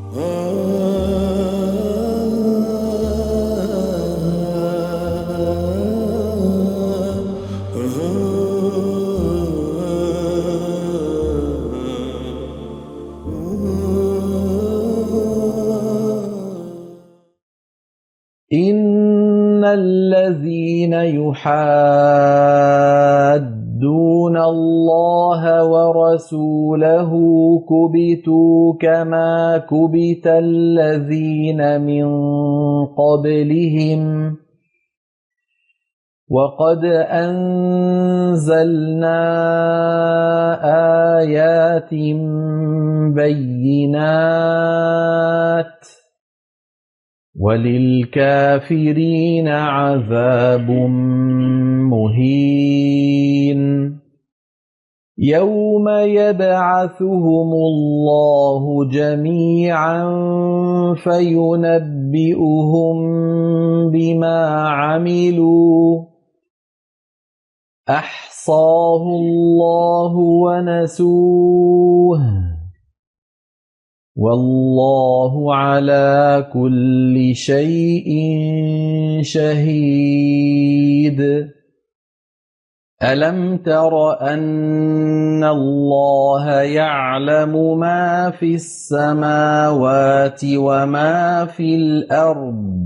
إن الذين يحادون الله ورسوله كبتوا كما كبت الذين من قبلهم وقد أنزلنا آيات بينات وللكافرين عذاب مهين يوم يبعثهم الله جميعا فينبئهم بما عملوا أحصاه الله ونسوه والله على كل شيء شهيد ألم تر أن الله يعلم ما في السماوات وما في الأرض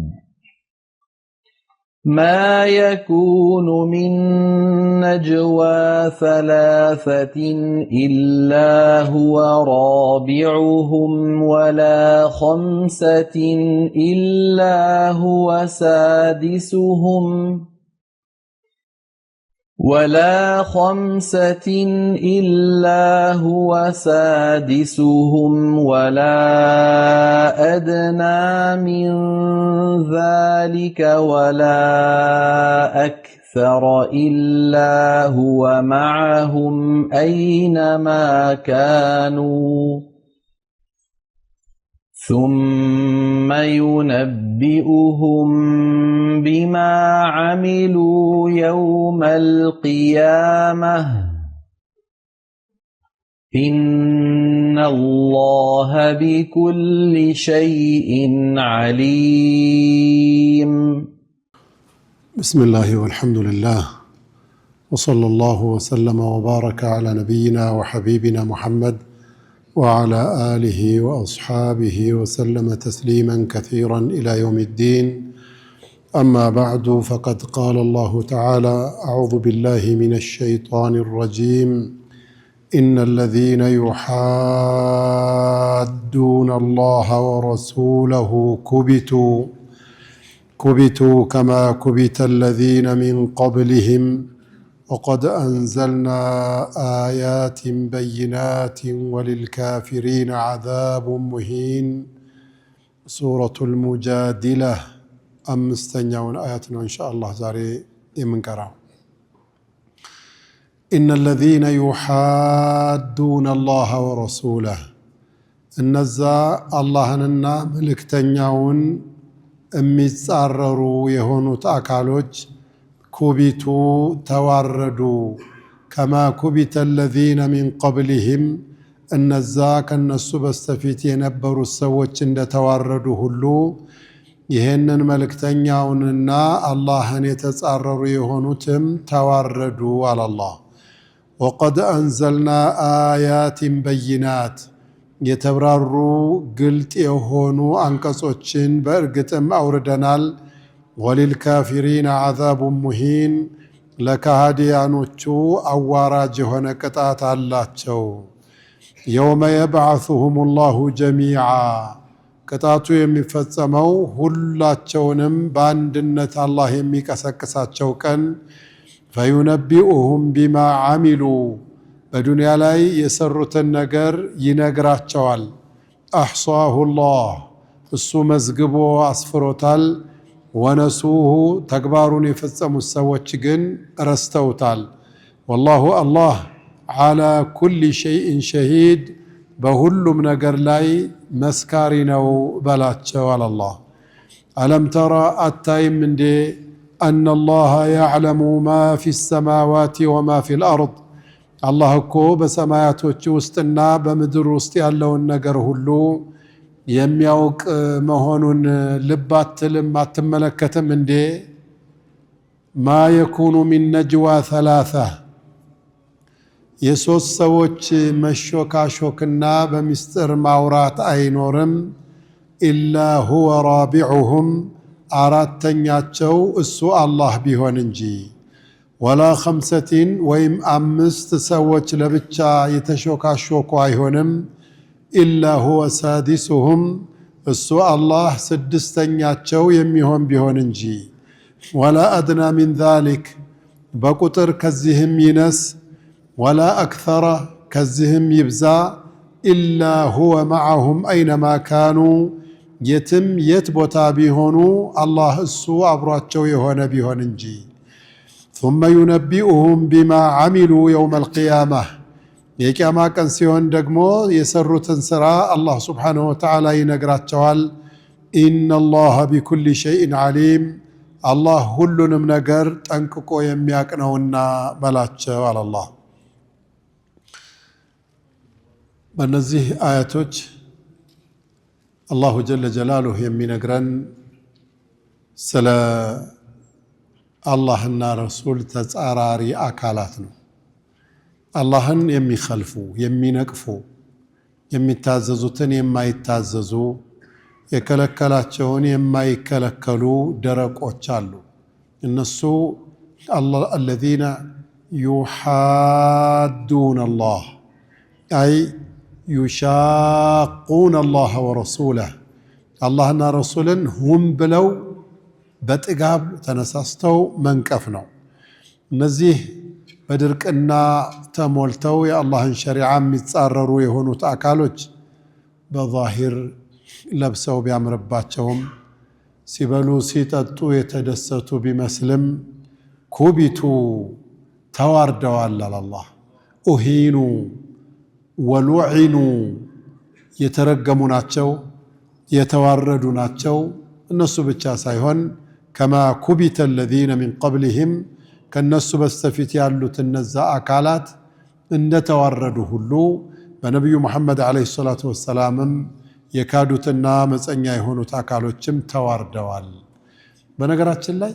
ما يكون من نجوى ثلاثة إلا هو رابعهم ولا خمسة إلا هو سادسهم ولا أدنى من ذلك ولا أكثر إلا هو معهم أينما كانوا ثم ينبئهم بما عملوا يوم القيامة إن الله بكل شيء عليم. بسم الله والحمد لله وصلى الله وسلم وبارك على نبينا وحبيبنا محمد وعلى آله وأصحابه وسلم تسليما كثيرا إلى يوم الدين. أما بعد، فقد قال الله تعالى: أعوذ بالله من الشيطان الرجيم: إن الذين يحادون الله ورسوله كبتوا كما كبت الذين من قبلهم وقد أنزلنا آيات بينات وللكافرين عذاب مهين. سورة المجادلة أمستنيون آياتنا إن شاء الله زاري يمنكرا. إن الذين يحادون الله ورسوله النزا اللهننا ملكتنيون أميتسارروا يهونوا تأكالوج كبتوا تواردوا كما كبت الذين من قبلهم النزا كالنسو بستفيت ينبروا السوچ اند تواردوا هلو يهنن ملكتنياوننا اللهن يتسارروا يهونوتم تواردوا على الله. وقد أنزلنا آيات بينات يتبرروا قلت يهونو أنكسوچن برقتم أوردنال. وللكافرين عذاب مهين لكهاديانوچو أواراج هنا قطعت اللاتشو. يوم يبعثهم الله جميعا قطعتو يمفتسمو هلاتشونم باندنة الله يميكسكساتشو كان فينبئهم بما عملوا بدنيا لاي يسرت النجر ينجراتشوال. أحصاه الله السو مزقبو أصفروتال ونسوه تكبارون يفصموا السواتشجن رستوتال. والله الله على كل شيء شهيد بهلم نجر لاي مسكارينو بلاتشو على الله. ألم ترى التايم من دي أن الله يعلم ما في السماوات وما في الأرض. الله كو بسمايات وستنا بمدر وستي اللون نجر هلو የሚያውቅ መሆኑን ልብ አትልም አትመለከትም እንዴ? ማ የኩኑ ሚን ነጅዋ ሰላሳ የሶስት ሰዎች መሾካሾክና በሚስጥር ማውራት አይኖርም። ኢላ ሁወ ራቢዑሁም አራተኛቸው እሱ አላህ ቢሆን እንጂ። ወላ ኸምሰቲን ወይም አምስት ሰዎች ለብቻ የተሾካሾኩ አይሆንም። ኢላ ሁወ ሳዲሱሁም እሱ አላህ ስድስተኛቸው የሚሆን ቢሆን እንጂ። ወላ አድና ሚን ዛሊክ በቁጥር ከዚህም ይነስ፣ ወላ አክተረ ከዚህም ይብዛ። ኢላ ሁወ መዓሁም አይነማ ካኑ የትም የት ቦታ ቢሆኑ አላህ እሱ አብሯቸው የሆነ ቢሆን እንጂ። ثم ينبئهم بما عملوا يوم القيامة የቂያማ ቀን ሲሆን ደግሞ የሰሩትን ስራ አላህ ሱብሓነሁ ወተዓላ ይነግራቸዋል። ኢነ አላህ ቢኩሊ ሸይኢን ዓሊም አላህ ሁሉንም ነገር ጠንቅቆ የሚያውቅ ነውና በላቸው አለ አላህ። በእነዚህ አያቶች አላሁ ጀለ ጀላሉሁ የሚነግረን ስለ አላህና ረሱል ተጻራሪ አካላት ነው። አላህን የሚኸልፉ የሚነቅፉ፣ የሚታዘዙትን የማይታዘዙ፣ የከለከላቸውን የማይከለከሉ ደረቆች አሉ። እነሱ አለዚነ ዩሓዱነ አላህ አይ ዩሻቁነ አላህ ወረሱለህ አላህና ረሱልን ሁም ብለው በጥጋብ ተነሳስተው መንቀፍ ነው። እነዚህ በድርቅና ተሞልተው የአላህን ሸሪዓ የሚጻረሩ የሆኑት አካሎች በዛሂር ለብሰው ቢያምርባቸውም ሲበሉ ሲጠጡ የተደሰቱ ቢመስልም ኩቢቱ ተዋርደዋል አላህ። ኡሂኑ ወሉዒኑ የተረገሙ ናቸው፣ የተዋረዱ ናቸው። እነሱ ብቻ ሳይሆን ከማ ኩቢተ አለዚነ ሚን ቀብሊሂም ከነሱ በስተፊት ያሉት እነዛ አካላት እንደተዋረዱ ሁሉ በነቢዩ ሙሐመድ ዓለይሂ ሰላቱ ወሰላምም የካዱትና መፀኛ የሆኑት አካሎችም ተዋርደዋል። በነገራችን ላይ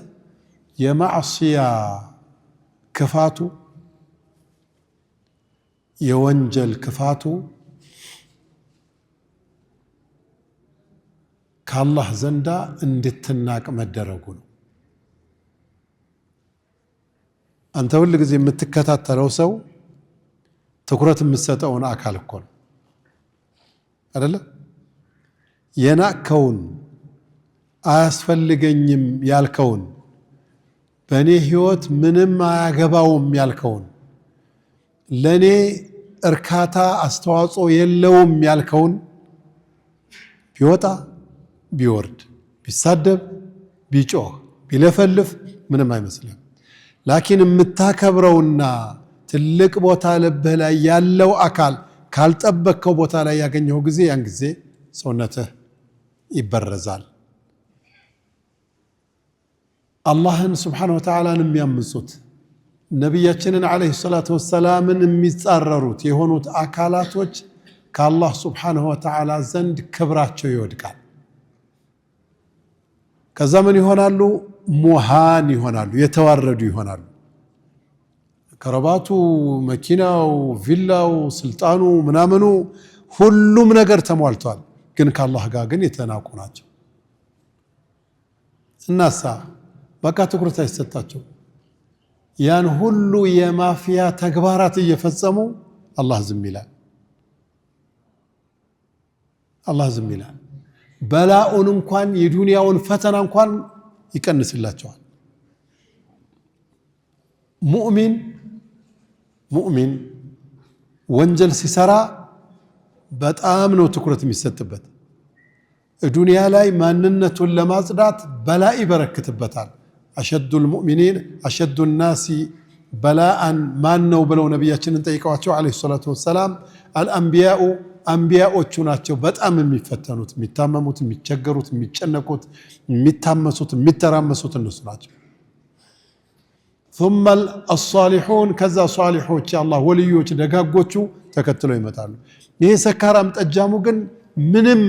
የማዕሲያ ክፋቱ የወንጀል ክፋቱ ከአላህ ዘንዳ እንድትናቅ መደረጉ ነው። አንተ ሁል ጊዜ የምትከታተለው ሰው ትኩረት የምትሰጠውን አካል እኮ ነው አይደለ? የናቅከውን አያስፈልገኝም ያልከውን በእኔ ህይወት ምንም አያገባውም ያልከውን ለእኔ እርካታ አስተዋጽኦ የለውም ያልከውን ቢወጣ ቢወርድ ቢሳደብ ቢጮህ ቢለፈልፍ ምንም አይመስልም። ላኪን የምታከብረውና ትልቅ ቦታ ልብህ ላይ ያለው አካል ካልጠበቅከው ቦታ ላይ ያገኘው ጊዜ ያን ጊዜ ሰውነትህ ይበረዛል። አላህን ስብሓነሁ ወተዓላን የሚያምፁት ነቢያችንን ዓለይሂ ሰላቱ ወሰላምን የሚጻረሩት የሆኑት አካላቶች ከአላህ ስብሓነሁ ወተዓላ ዘንድ ክብራቸው ይወድቃል። ከዛ ምን ይሆናሉ? ሙሃን ይሆናሉ፣ የተዋረዱ ይሆናሉ። ከረባቱ፣ መኪናው፣ ቪላው፣ ስልጣኑ፣ ምናምኑ ሁሉም ነገር ተሟልቷል። ግን ከአላህ ጋር ግን የተናቁ ናቸው። እናሳ በቃ ትኩረት አይሰጣቸው። ያን ሁሉ የማፊያ ተግባራት እየፈጸሙ አላህ ዝም ይላል። አላህ ዝም ይላል። በላኡን እንኳን የዱንያውን ፈተና እንኳን ይቀንስላቸዋል። ሙእሚን ወንጀል ሲሰራ በጣም ነው ትኩረት የሚሰጥበት። ዱንያ ላይ ማንነቱን ለማጽዳት በላ ይበረክትበታል። አሸዱ ናሲ በላአን ማን ነው ብለው ነቢያችንን ጠይቀዋቸው ዓለይሂ ሰላቱ ወሰላም አልአንቢያኡ አንቢያዎቹ ናቸው በጣም የሚፈተኑት፣ የሚታመሙት፣ የሚቸገሩት፣ የሚጨነቁት፣ የሚታመሱት፣ የሚተራመሱት እነሱ ናቸው። ثم الصالحون ከዛ ሷሊሖች የአላህ ወልዮች ደጋጎቹ ተከትለው ይመጣሉ። ይሄ ሰካራም ጠጃሙ ግን ምንም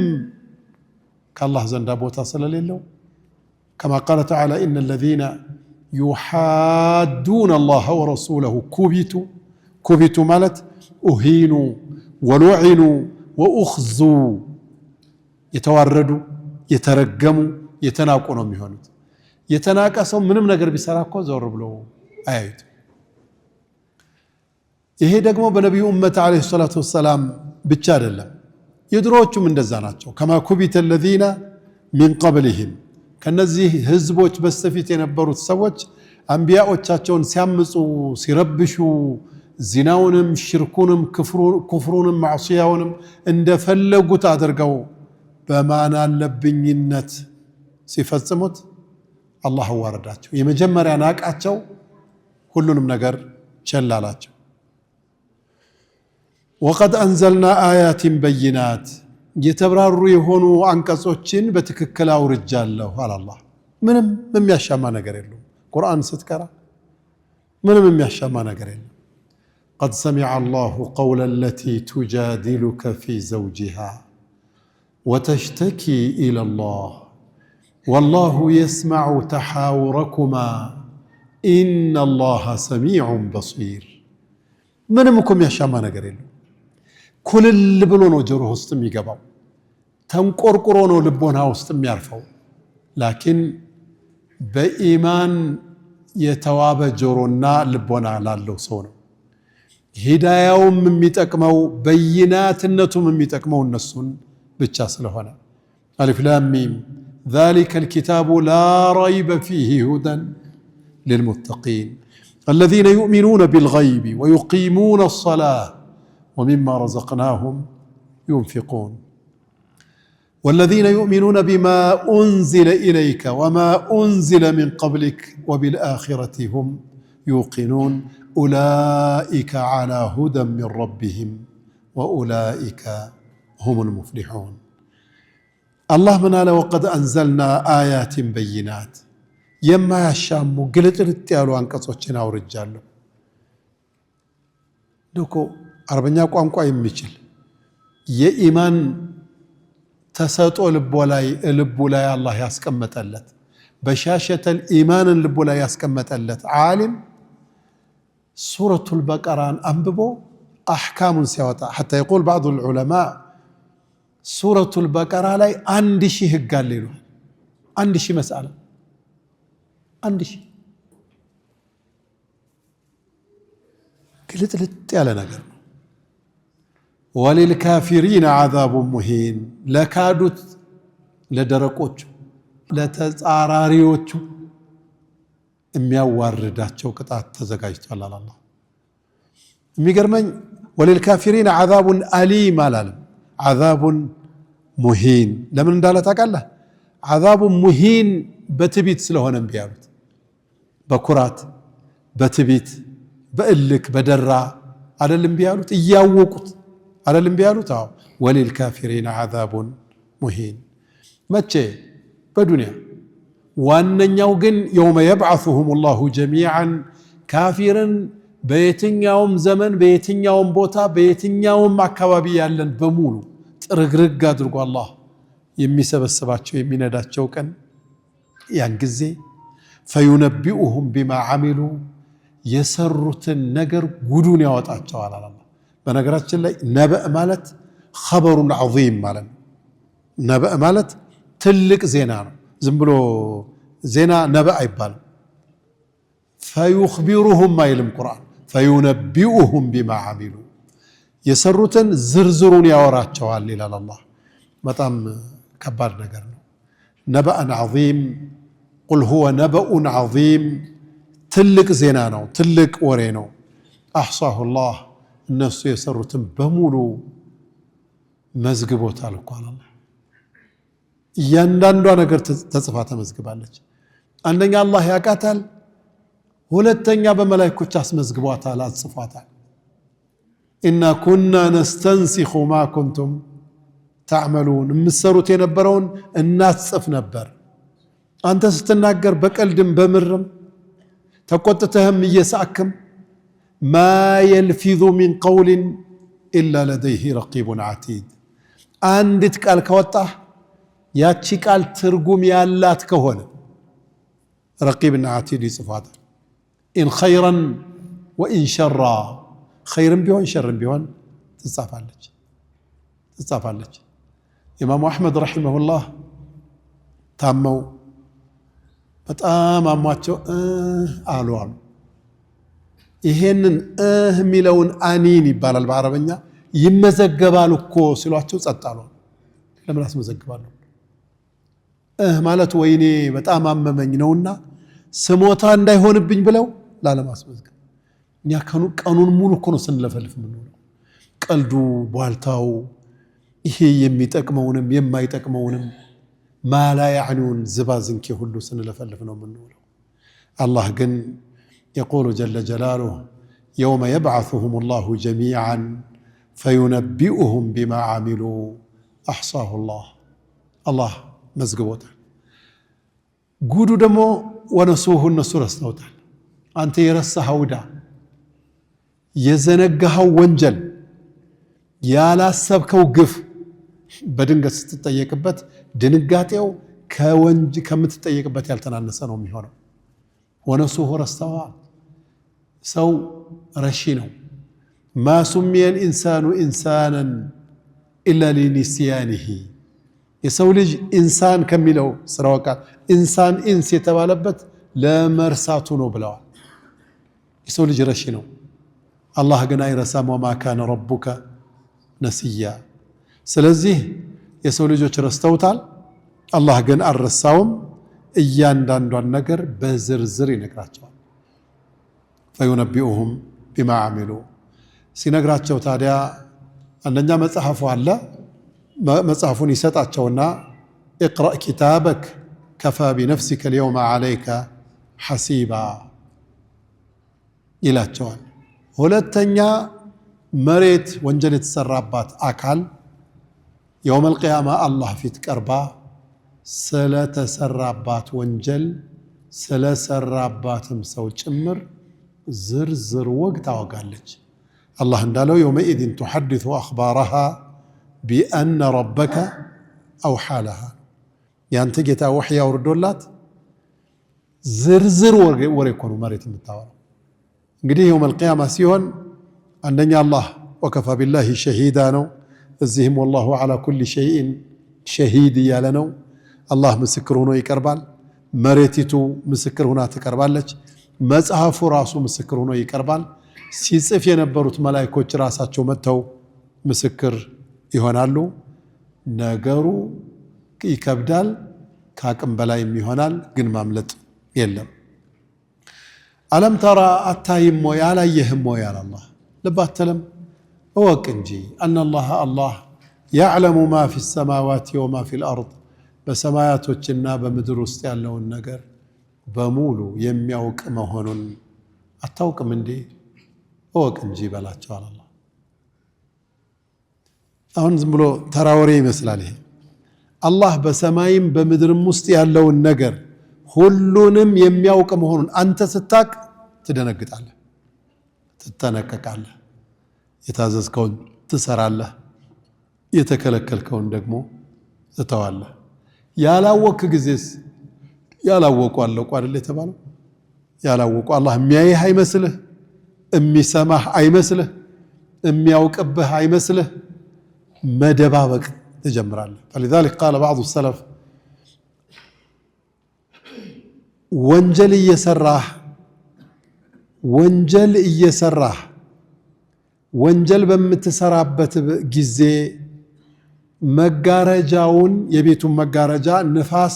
كالله زندا بوتا سلاليلو كما قال تعالى إن الذين يحادون الله ورسوله كبتوا مالت أهينوا ولعنوا وأخزوا يتواردوا يترجموا يتناقضوا ميهونت يتناقصوا ምንም ነገር ቢሰራ እኮ ዘወር ብሎ አያዩት ይሄ ደግሞ በነብዩ ኡመት አለይሂ ሰላቱ ወሰለም ብቻ አይደለም የድሮዎቹም እንደዛ ናቸው كما كبت الذين من قبلهم ከነዚህ ህዝቦች በስተፊት የነበሩት ሰዎች አንቢያዎቻቸውን ሲያምጹ ሲረብሹ ዚናውንም ሽርኩንም ኩፍሩንም ማዕሲያውንም እንደፈለጉት አድርገው በማን አለብኝነት ሲፈጽሙት አላህ ወረዳቸው የመጀመሪያ ናቃቸው ሁሉንም ነገር ቸላላቸው وقد أنزلنا آيات بينات يتبرر የሆኑ አንቀጾችን በትክክል አውርጃለሁ አለ አላህ ምንም የሚያሻማ ነገር የለም ቁርአን ስትቀራ ምንም የሚያሻማ ነገር የለም قد سمع الله قول التي تجادلك في زوجها وتشتكي إلى الله والله يسمع تحاوركما إن الله سميع بصير منمكم يا شاما نقريل كل اللي بلونو جروه استمي قباو تنقرقرونو لبونها استمي يعرفو لكن بإيمان يتواب جرونا لبونا لالو سونو هداياهم من ميتقمو بينات النتو من ميتقمو النسون بتشاس لهنا ألف لام ميم ذلك الكتاب لا ريب فيه هدى للمتقين الذين يؤمنون بالغيب ويقيمون الصلاة ومما رزقناهم ينفقون والذين يؤمنون بما أنزل إليك وما أنزل من قبلك وبالآخرة هم يوقنون أولئك على هدى من ربهم وأولئك هم المفلحون الله من قال وقد أنزلنا آيات بينات يما يشامو قلت رتيالو አንቀጾችን አውርጃለሁ ዶኮ አረበኛ ቋንቋ የሚችል የኢማን ተሰጦ ልቡ ላይ አላህ ያስቀመጠለት በሻሸተል ኢማንን ልቡ ላይ ያስቀመጠለት ዓሊም ሱረቱል በቀራን አንብቦ አህካሙን ሲያወጣ حتى يقول بعض العلماء ሱረቱል በቀራ ላይ 1000 ህግ አለ ይላል 1000 መስአላ 1000 ግልጥልጥ ያለ ነገር ነው وللكافرين عذاب مهين ለካዱት ለደረቆቹ ለተጻራሪዎቹ የሚያዋርዳቸው ቅጣት ተዘጋጅቷል አላህ የሚገርመኝ وللكافرين عذاب أليم አላለም عذاب مهين لمن እንዳለ ታውቃለህ عذاب مهين በትቢት ስለሆነ ቢያሉት በኩራት በትቢት በእልክ በደራ አይደለም ቢያሉት እያወቁት አይደለም ቢያሉት አዎ وللكافرين عذاب مهين መቼ በዱንያ ዋነኛው ግን يوم يبعثهم الله جميعا ካፊርን በየትኛውም ዘመን በየትኛውም ቦታ በየትኛውም አካባቢ ያለን በሙሉ ጥርግርግ አድርጎ አላህ የሚሰበስባቸው የሚነዳቸው ቀን ያን ጊዜ فينبئهم بما عملوا የሰሩትን ነገር ጉዱን ያወጣቸዋል አላህ በነገራችን ላይ ነበእ ማለት خبر عظيم ማለት ነበእ ማለት ትልቅ ዜና ነው ዝም ብሎ ዜና ነበእ አይባልም فيخبرهم ما يلم قرآن فينبئهم بما عملوا የሰሩትን ዝርዝሩን ያወራቸዋል ይላል አላህ በጣም ከባድ ነገር ነው ነበእ عظيم قل هو نبأ عظيم ትልቅ ዜና ነው ትልቅ ወሬ ነው احصاه الله እነሱ የሰሩትን በሙሉ መዝግቦታል እኮ አላህ እያንዳንዷ ነገር ተጽፋ ተመዝግባለች አንደኛ አላህ ያቃታል ሁለተኛ በመላእክቶች አስመዝግቧታል አጽፏታል إنا كنا نستنسخ ما كنتم تعملون مسروت የነበረውን እናጽፍ ነበር አንተ ስትናገር በቀልድም በምርም ተቆጥተህም እየሳክም ما يلفظ من قول إلا لديه رقيب عتيد አንዲት ቃል ከወጣህ ያቺ ቃል ትርጉም ያላት ከሆነ ረቂብና አቲድ ይጽፋታል። ኢን ኸይረን ወኢን ሸራ ኸይርም ቢሆን ሸርም ቢሆን ትጻፋለች። ኢማሙ አሕመድ ረሒመሁላህ ታመው በጣም አሟቸው አሉ። ይሄንን የሚለውን አኒን ይባላል በአረበኛ ይመዘገባል እኮ ሲሏቸው ጸጥ አሉ። ለምን አስመዘግባለሁ? ማለት ወይኔ በጣም አመመኝ ነውና ስሞታ እንዳይሆንብኝ ብለው ላለማስመዝገብ። እኛ ቀኑን ሙሉ እኮ ነው ስንለፈልፍ የምንውለው። ቀልዱ ቧልታው፣ ይሄ የሚጠቅመውንም የማይጠቅመውንም ማላ ያዕኒውን ዝባዝንኬ ሁሉ ስንለፈልፍ ነው የምንውለው። አላህ ግን የቁሉ ጀለ ጀላሉሁ የውመ የብዓሱሁም ላሁ ጀሚዓን ፈዩነቢኡሁም ቢማ ዓሚሉ አሕሳሁ ላህ። አላህ መዝግቦታል። ጉዱ ደግሞ ወነሱሁ እነሱ ረስተውታል። አንተ የረሳኸው ዕዳ፣ የዘነጋኸው ወንጀል፣ ያላሰብከው ግፍ በድንገት ስትጠየቅበት ድንጋጤው ከምትጠየቅበት ያልተናነሰ ነው የሚሆነው። ወነሱሁ ረስተዋል። ሰው ረሺ ነው። ማ ሱሚየ ልኢንሳኑ ኢንሳናን ኢላ ሊኒስያኒሂ። የሰው ልጅ ኢንሳን ከሚለው ስራው ቃል ኢንሳን ኢንስ የተባለበት ለመርሳቱ ነው ብለዋል። የሰው ልጅ ረሺ ነው። አላህ ግን አይረሳም። ወማ ካነ ረቡከ ነሲያ። ስለዚህ የሰው ልጆች ረስተውታል። አላህ ግን አልረሳውም። እያንዳንዷን ነገር በዝርዝር ይነግራቸዋል። ፈዩነቢኡሁም ቢማ ዓሚሉ ሲነግራቸው ታዲያ አንደኛ መጽሐፉ አለ። መጽሐፉን ይሰጣቸውና እቅረእ ኪታበክ ከፋ ቢነፍሲከ ልየውመ ዓለይከ ሐሲባ ይላቸዋል። ሁለተኛ መሬት ወንጀል የተሰራባት አካል የውመል ቂያማ አላህ ፊት ቀርባ ስለተሰራባት ወንጀል ስለሰራባትም ሰው ጭምር ዝርዝር ወግ ታወጋለች። አላህ እንዳለው የውመኢዝን ቱሐዲሱ አኽባረሃ ቢአነ ረበከ አውሓ ለሃ። ያንተ ጌታ ወሕይ አውርዶላት ዝርዝር ወሬ እኮ ነው መሬት የምታወራው። እንግዲህ የውመል ቂያማ ሲሆን አንደኛ አላህ ወከፋ ቢላሂ ሸሂዳ ነው። እዚህም ወላሁ ዓላ ኩሊ ሸይኢን ሸሂድ እያለ ነው። አላህ ምስክር ሆኖ ይቀርባል። መሬቲቱ ምስክር ሆና ትቀርባለች። መጽሐፉ ራሱ ምስክር ሆኖ ይቀርባል። ሲጽፍ የነበሩት መላኢኮች ራሳቸው መጥተው ምስክር ይሆናሉ። ነገሩ ይከብዳል፣ ከአቅም በላይም ይሆናል። ግን ማምለጥ የለም። አለም ተራ አታይም ወይ አላየህም ወይ አለ አላህ። ልብ አትልም? እወቅ እንጂ አነላህ አላህ ያዕለሙ ማ ፊ ሰማዋት ወማ ፊል አርድ በሰማያቶችና በምድር ውስጥ ያለውን ነገር በሙሉ የሚያውቅ መሆኑን አታውቅም እንዴ? እወቅ እንጂ በላቸዋል አላህ። አሁን ዝም ብሎ ተራ ወሬ ይመስላል ይሄ። አላህ በሰማይም በምድርም ውስጥ ያለውን ነገር ሁሉንም የሚያውቅ መሆኑን አንተ ስታቅ ትደነግጣለህ፣ ትጠነቀቃለህ፣ የታዘዝከውን ትሰራለህ፣ የተከለከልከውን ደግሞ ትተዋለህ። ያላወቅ ጊዜስ ያላወቁ አለቁ አይደል የተባለው? ያላወቁ አላህ የሚያይህ አይመስልህ፣ የሚሰማህ አይመስልህ፣ የሚያውቅብህ አይመስልህ፣ መደባበቅ ትጀምራለህ። فلذلك قال بعض السلف ወንጀል እየሰራህ ወንጀል በምትሰራበት ጊዜ መጋረጃውን የቤቱን መጋረጃ ንፋስ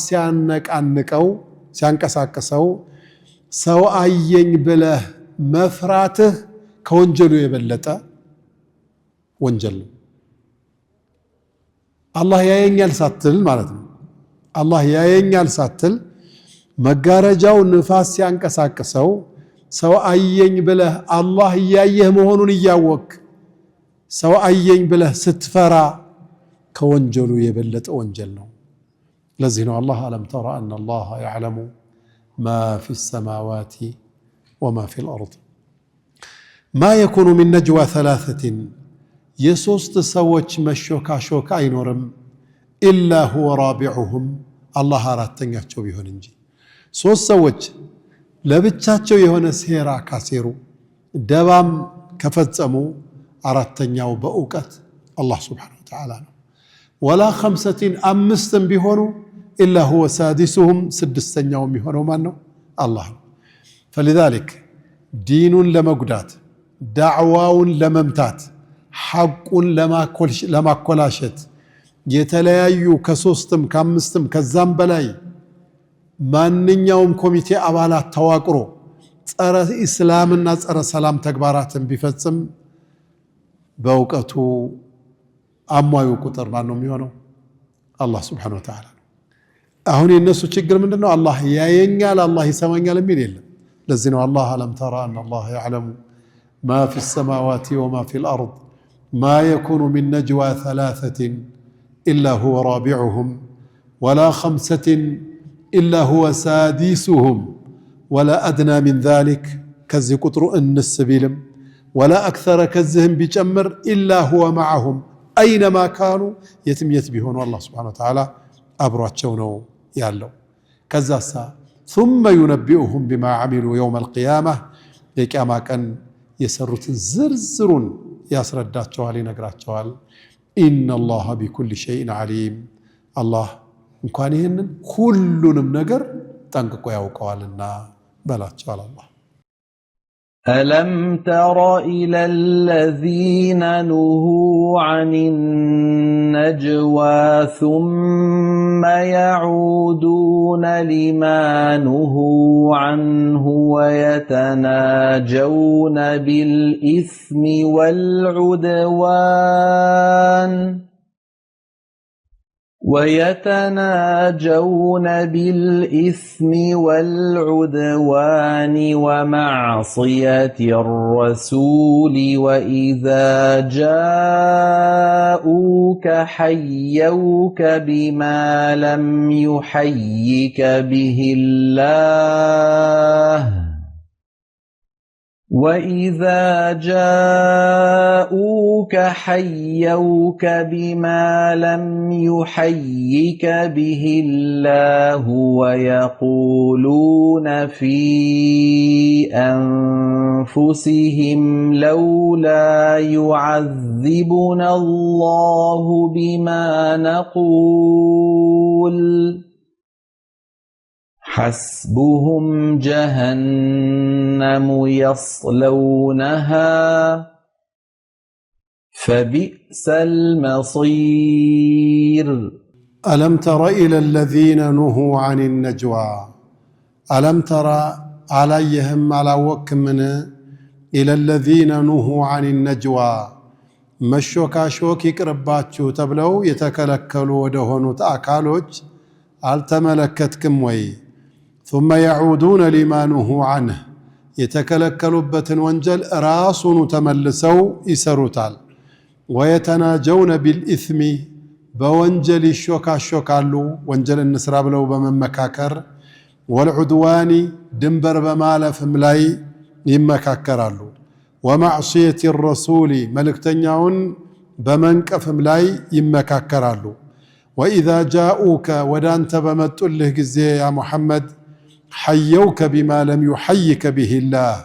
ሲያንቀሳቅሰው ሰው አየኝ ብለህ መፍራትህ ከወንጀሉ የበለጠ ወንጀል ነው። አላህ ያየኛል ሳትል ማለት ነው። አላህ ያየኛል ሳትል መጋረጃው ንፋስ ሲያንቀሳቅሰው ሰው አየኝ ብለህ አላህ እያየህ መሆኑን እያወቅ ሰው አየኝ ብለህ ስትፈራ ከወንጀሉ የበለጠ ወንጀል ነው። ለዚህ ነው አላህ አለም ተራ አነ አላህ ያዕለሙ ማ ፊ ሰማዋት ወማ ፊል አርድ ማ የኩኑ ሚን ነጅዋ ሰላሰትን የሶስት ሰዎች መሾካሾክ አይኖርም። ኢላ ሁወ ራቢዑሁም አላህ አራተኛቸው ቢሆን እንጂ። ሶስት ሰዎች ለብቻቸው የሆነ ሴራ ካሴሩ ደባም ከፈጸሙ አራተኛው በእውቀት አላህ ሱብሓነሁ ወተዓላ ነው። ወላ ኸምሰቲን አምስትም ቢሆኑ ኢላ ሁወ ሳዲሱሁም ስድስተኛው የሚሆነው ማን ነው? አላህ ነው። ፈሊዛሊክ ዲኑን ለመጉዳት ዳዕዋውን ለመምታት ሐቁን ለማኮላሸት የተለያዩ ከሶስትም ከአምስትም ከዛም በላይ ማንኛውም ኮሚቴ አባላት ተዋቅሮ ጸረ ኢስላምና ጸረ ሰላም ተግባራትን ቢፈጽም በእውቀቱ አሟዩ ቁጥር ማን ነው የሚሆነው? አላህ ሱብሓነሁ ወተዓላ ነው። አሁን የነሱ ችግር ምንድነው? አላህ ያየኛል አላህ ይሰማኛል የሚል የለም። ለዚህ ነው አላህ አለም ተራ አን አላህ ያዕለሙ ማ ፊ ሰማዋት ወማ ፊ ልአርድ ማ የኩኑ ሚን ነጅዋ ሰላሰትን ኢላ ሁወ ራቢዑሁም ወላ ኸምሰትን ኢላ ሁወ ሳዲሱሁም ወላ አድና ሚን ዛሊክ ከዚህ ቁጥሩ እንስ ቢልም ወላ አክተረ ከዚህም ቢጨምር ኢላ ሁወ መዓሁም አይነማ ካኑ የትም የት ቢሆኑ አላህ ሱብሓነሁ ወተዓላ አብሯቸው ነው ያለው። ከዛሳ ثم ينبئهم بما عملوا يوم القيامة የቂያማ ቀን የሰሩትን ዝርዝሩን ያስረዳቸዋል ይነግራቸዋል። ኢነ አላህ ቢኩል ሸይኢን ዓሊም አላህ እንኳን ይህንን ሁሉንም ነገር ጠንቅቆ ያውቀዋልና በላቸዋል። አላህ ألم تر إلى الذين نهوا عن النجوى ثم يعودون لما نهوا عنه ويتناجون بالإثم والعدوان ومعصية الرسول وإذا جاءوك حيوك بما لم يحيك به الله وإذا جاءوك حيوك بما لم يحيك به الله ويقولون في أنفسهم لولا يعذبنا الله بما نقول حسبهم جهنم يصلونها فبئس المصير ألم تر إلى الذين نهوا عن النجوى ألم ترى عليهم على وكمن إلى الذين نهوا عن النجوى مشوكا شوكي كرباتشو تبلو يتكلكلوا ودهونوا تأكالوج አልተመለከትክም ወይ? ثم يعودون لما نهوا عنه የተከለከሉበትን ወንጀል ራሱኑ ተመልሰው ይሰሩታል። ويتناجون بالإثم በወንጀል ይሾካሾካሉ ወንጀል እንስራ ብለው በመመካከር والعدوان ድንበር በማለፍም ላይ ይመካከራሉ። ومعصية الرسول መልእክተኛውን በመንቀፍም ላይ ይመካከራሉ። وإذا جاءوك ودانت بمتله جزي يا محمد حيوك بما لم يحيك به الله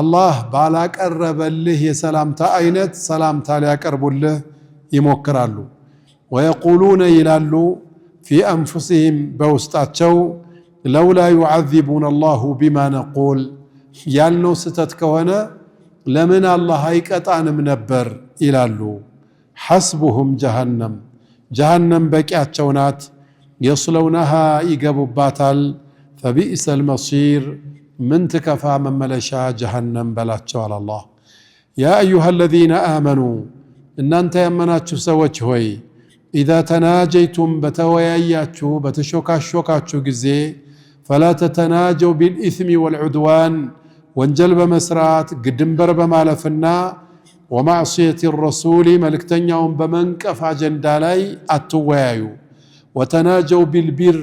الله بالاك قرب له يا سلامتا اينت سلامتا ليقرب له يمكرالو ويقولون يلالو في انفسهم بوسطاچو لولا يعذبون الله بما نقول يالنو ستت كونه لمن الله هيقطانم نبر يلالو حسبهم جهنم جهنم بكياتشو نات يصلونها يقبوباتال فبئس المصير من تكفى من ملشا جهنم بلاتشو على الله. يا أيها الذين آمنوا إن أنت يمناتشو سوچهوي إذا تناجيتم بتوياياتشو بتشوكاشوكاتشو جزي فلا تتناجوا بالإثم والعدوان وانجلب مسرات قدنبر بمالفنا ومعصية الرسول ملكتن يوم بمنكف أجندا لاي أتويايو وتناجوا بالبر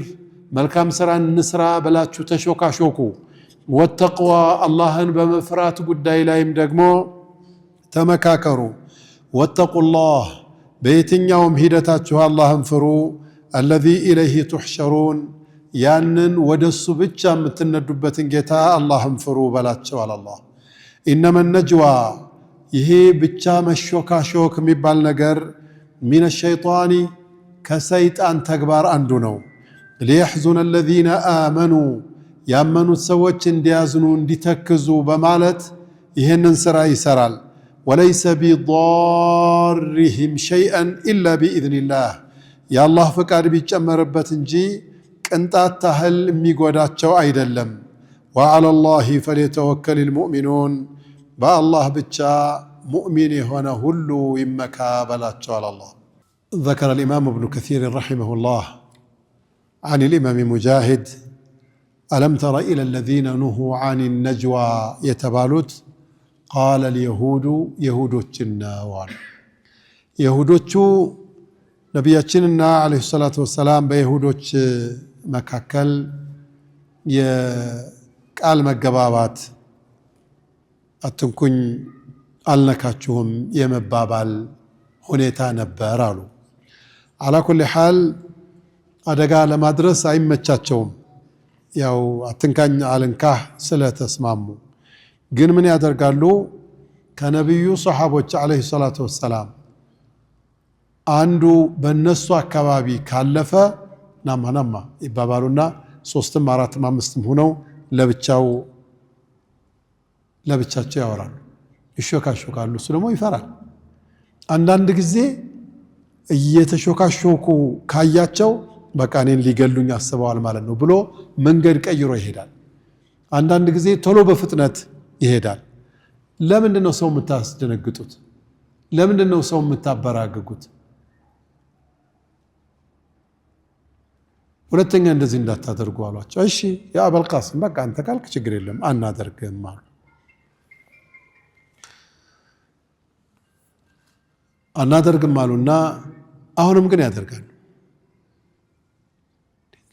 ملكام سران نسرا بلاتشو تشوكا شوكو والتقوى اللهن بمفرات قداي لايم دقمو تمكاكرو واتقوا الله በየትኛውም ሂደታችሁ አላህን ፍሩ። الذي إليه تحشرون ያንን ወደሱ ብቻ የምትነዱበትን ጌታ አላህን ፍሩ በላቸው አለ አላህ። إنما النجوى ይሄ ብቻ መሾካሾክ የሚባል ነገር ሚነ ሸይጣኒ ከሰይጣን ተግባር አንዱ ነው። ሊየሕዙነ الذين آمنوا ያመኑት ሰዎች እንዲያዝኑ እንዲተክዙ በማለት ይሄንን ስራ ይሰራል። ወለይሰ ቢضارهم شيئا إلا بإذن الله የአላህ ፍቃድ ቢጨመርበት እንጂ ቅንጣት ታህል የሚጎዳቸው አይደለም። وعلى الله فليتوكل المؤمنون በአላህ ብቻ ሙእሚን የሆነ ሁሉ ይመካ በላቸው አለ አላህ። ذكر الإمام ابن كثير رحمه الله عن الإمام مجاهد ألم تر إلى الذين نهوا عن النجوى يتبالوت قال اليهود يهودوچنا وال يهودوچ ነቢያችንና አለይሂ ሰላቱ ወሰላም በይሁዶች መካከል የቃል መገባባት አትንኩኝ አልነካችሁም የመባባል ሁኔታ ነበር አሉ። አላ ኩሊ ሐል አደጋ ለማድረስ አይመቻቸውም። ያው አትንካኝ አልንካህ ስለተስማሙ ግን ምን ያደርጋሉ? ከነብዩ ሱሐቦች አለይሂ ሰላቱ ወሰላም አንዱ በነሱ አካባቢ ካለፈ ናማ ይባባሉና ሶስትም አራትም አምስትም ሆነው ለብቻቸው ያወራሉ፣ ይሾካሾካሉ። እሱ ደግሞ ይፈራል። አንዳንድ ጊዜ እየተሾካሾኩ ካያቸው በቃ እኔን ሊገሉኝ አስበዋል ማለት ነው ብሎ መንገድ ቀይሮ ይሄዳል። አንዳንድ ጊዜ ቶሎ በፍጥነት ይሄዳል። ለምንድነው ሰው የምታስደነግጡት? ለምንድነው ሰው የምታበራግጉት? ሁለተኛ እንደዚህ እንዳታደርጉ አሏቸው። እሺ ያ አቡል ቃሲም በቃ አንተ ካልክ ችግር የለም አናደርግም አሉ። አናደርግም አሉና አሁንም ግን ያደርጋሉ።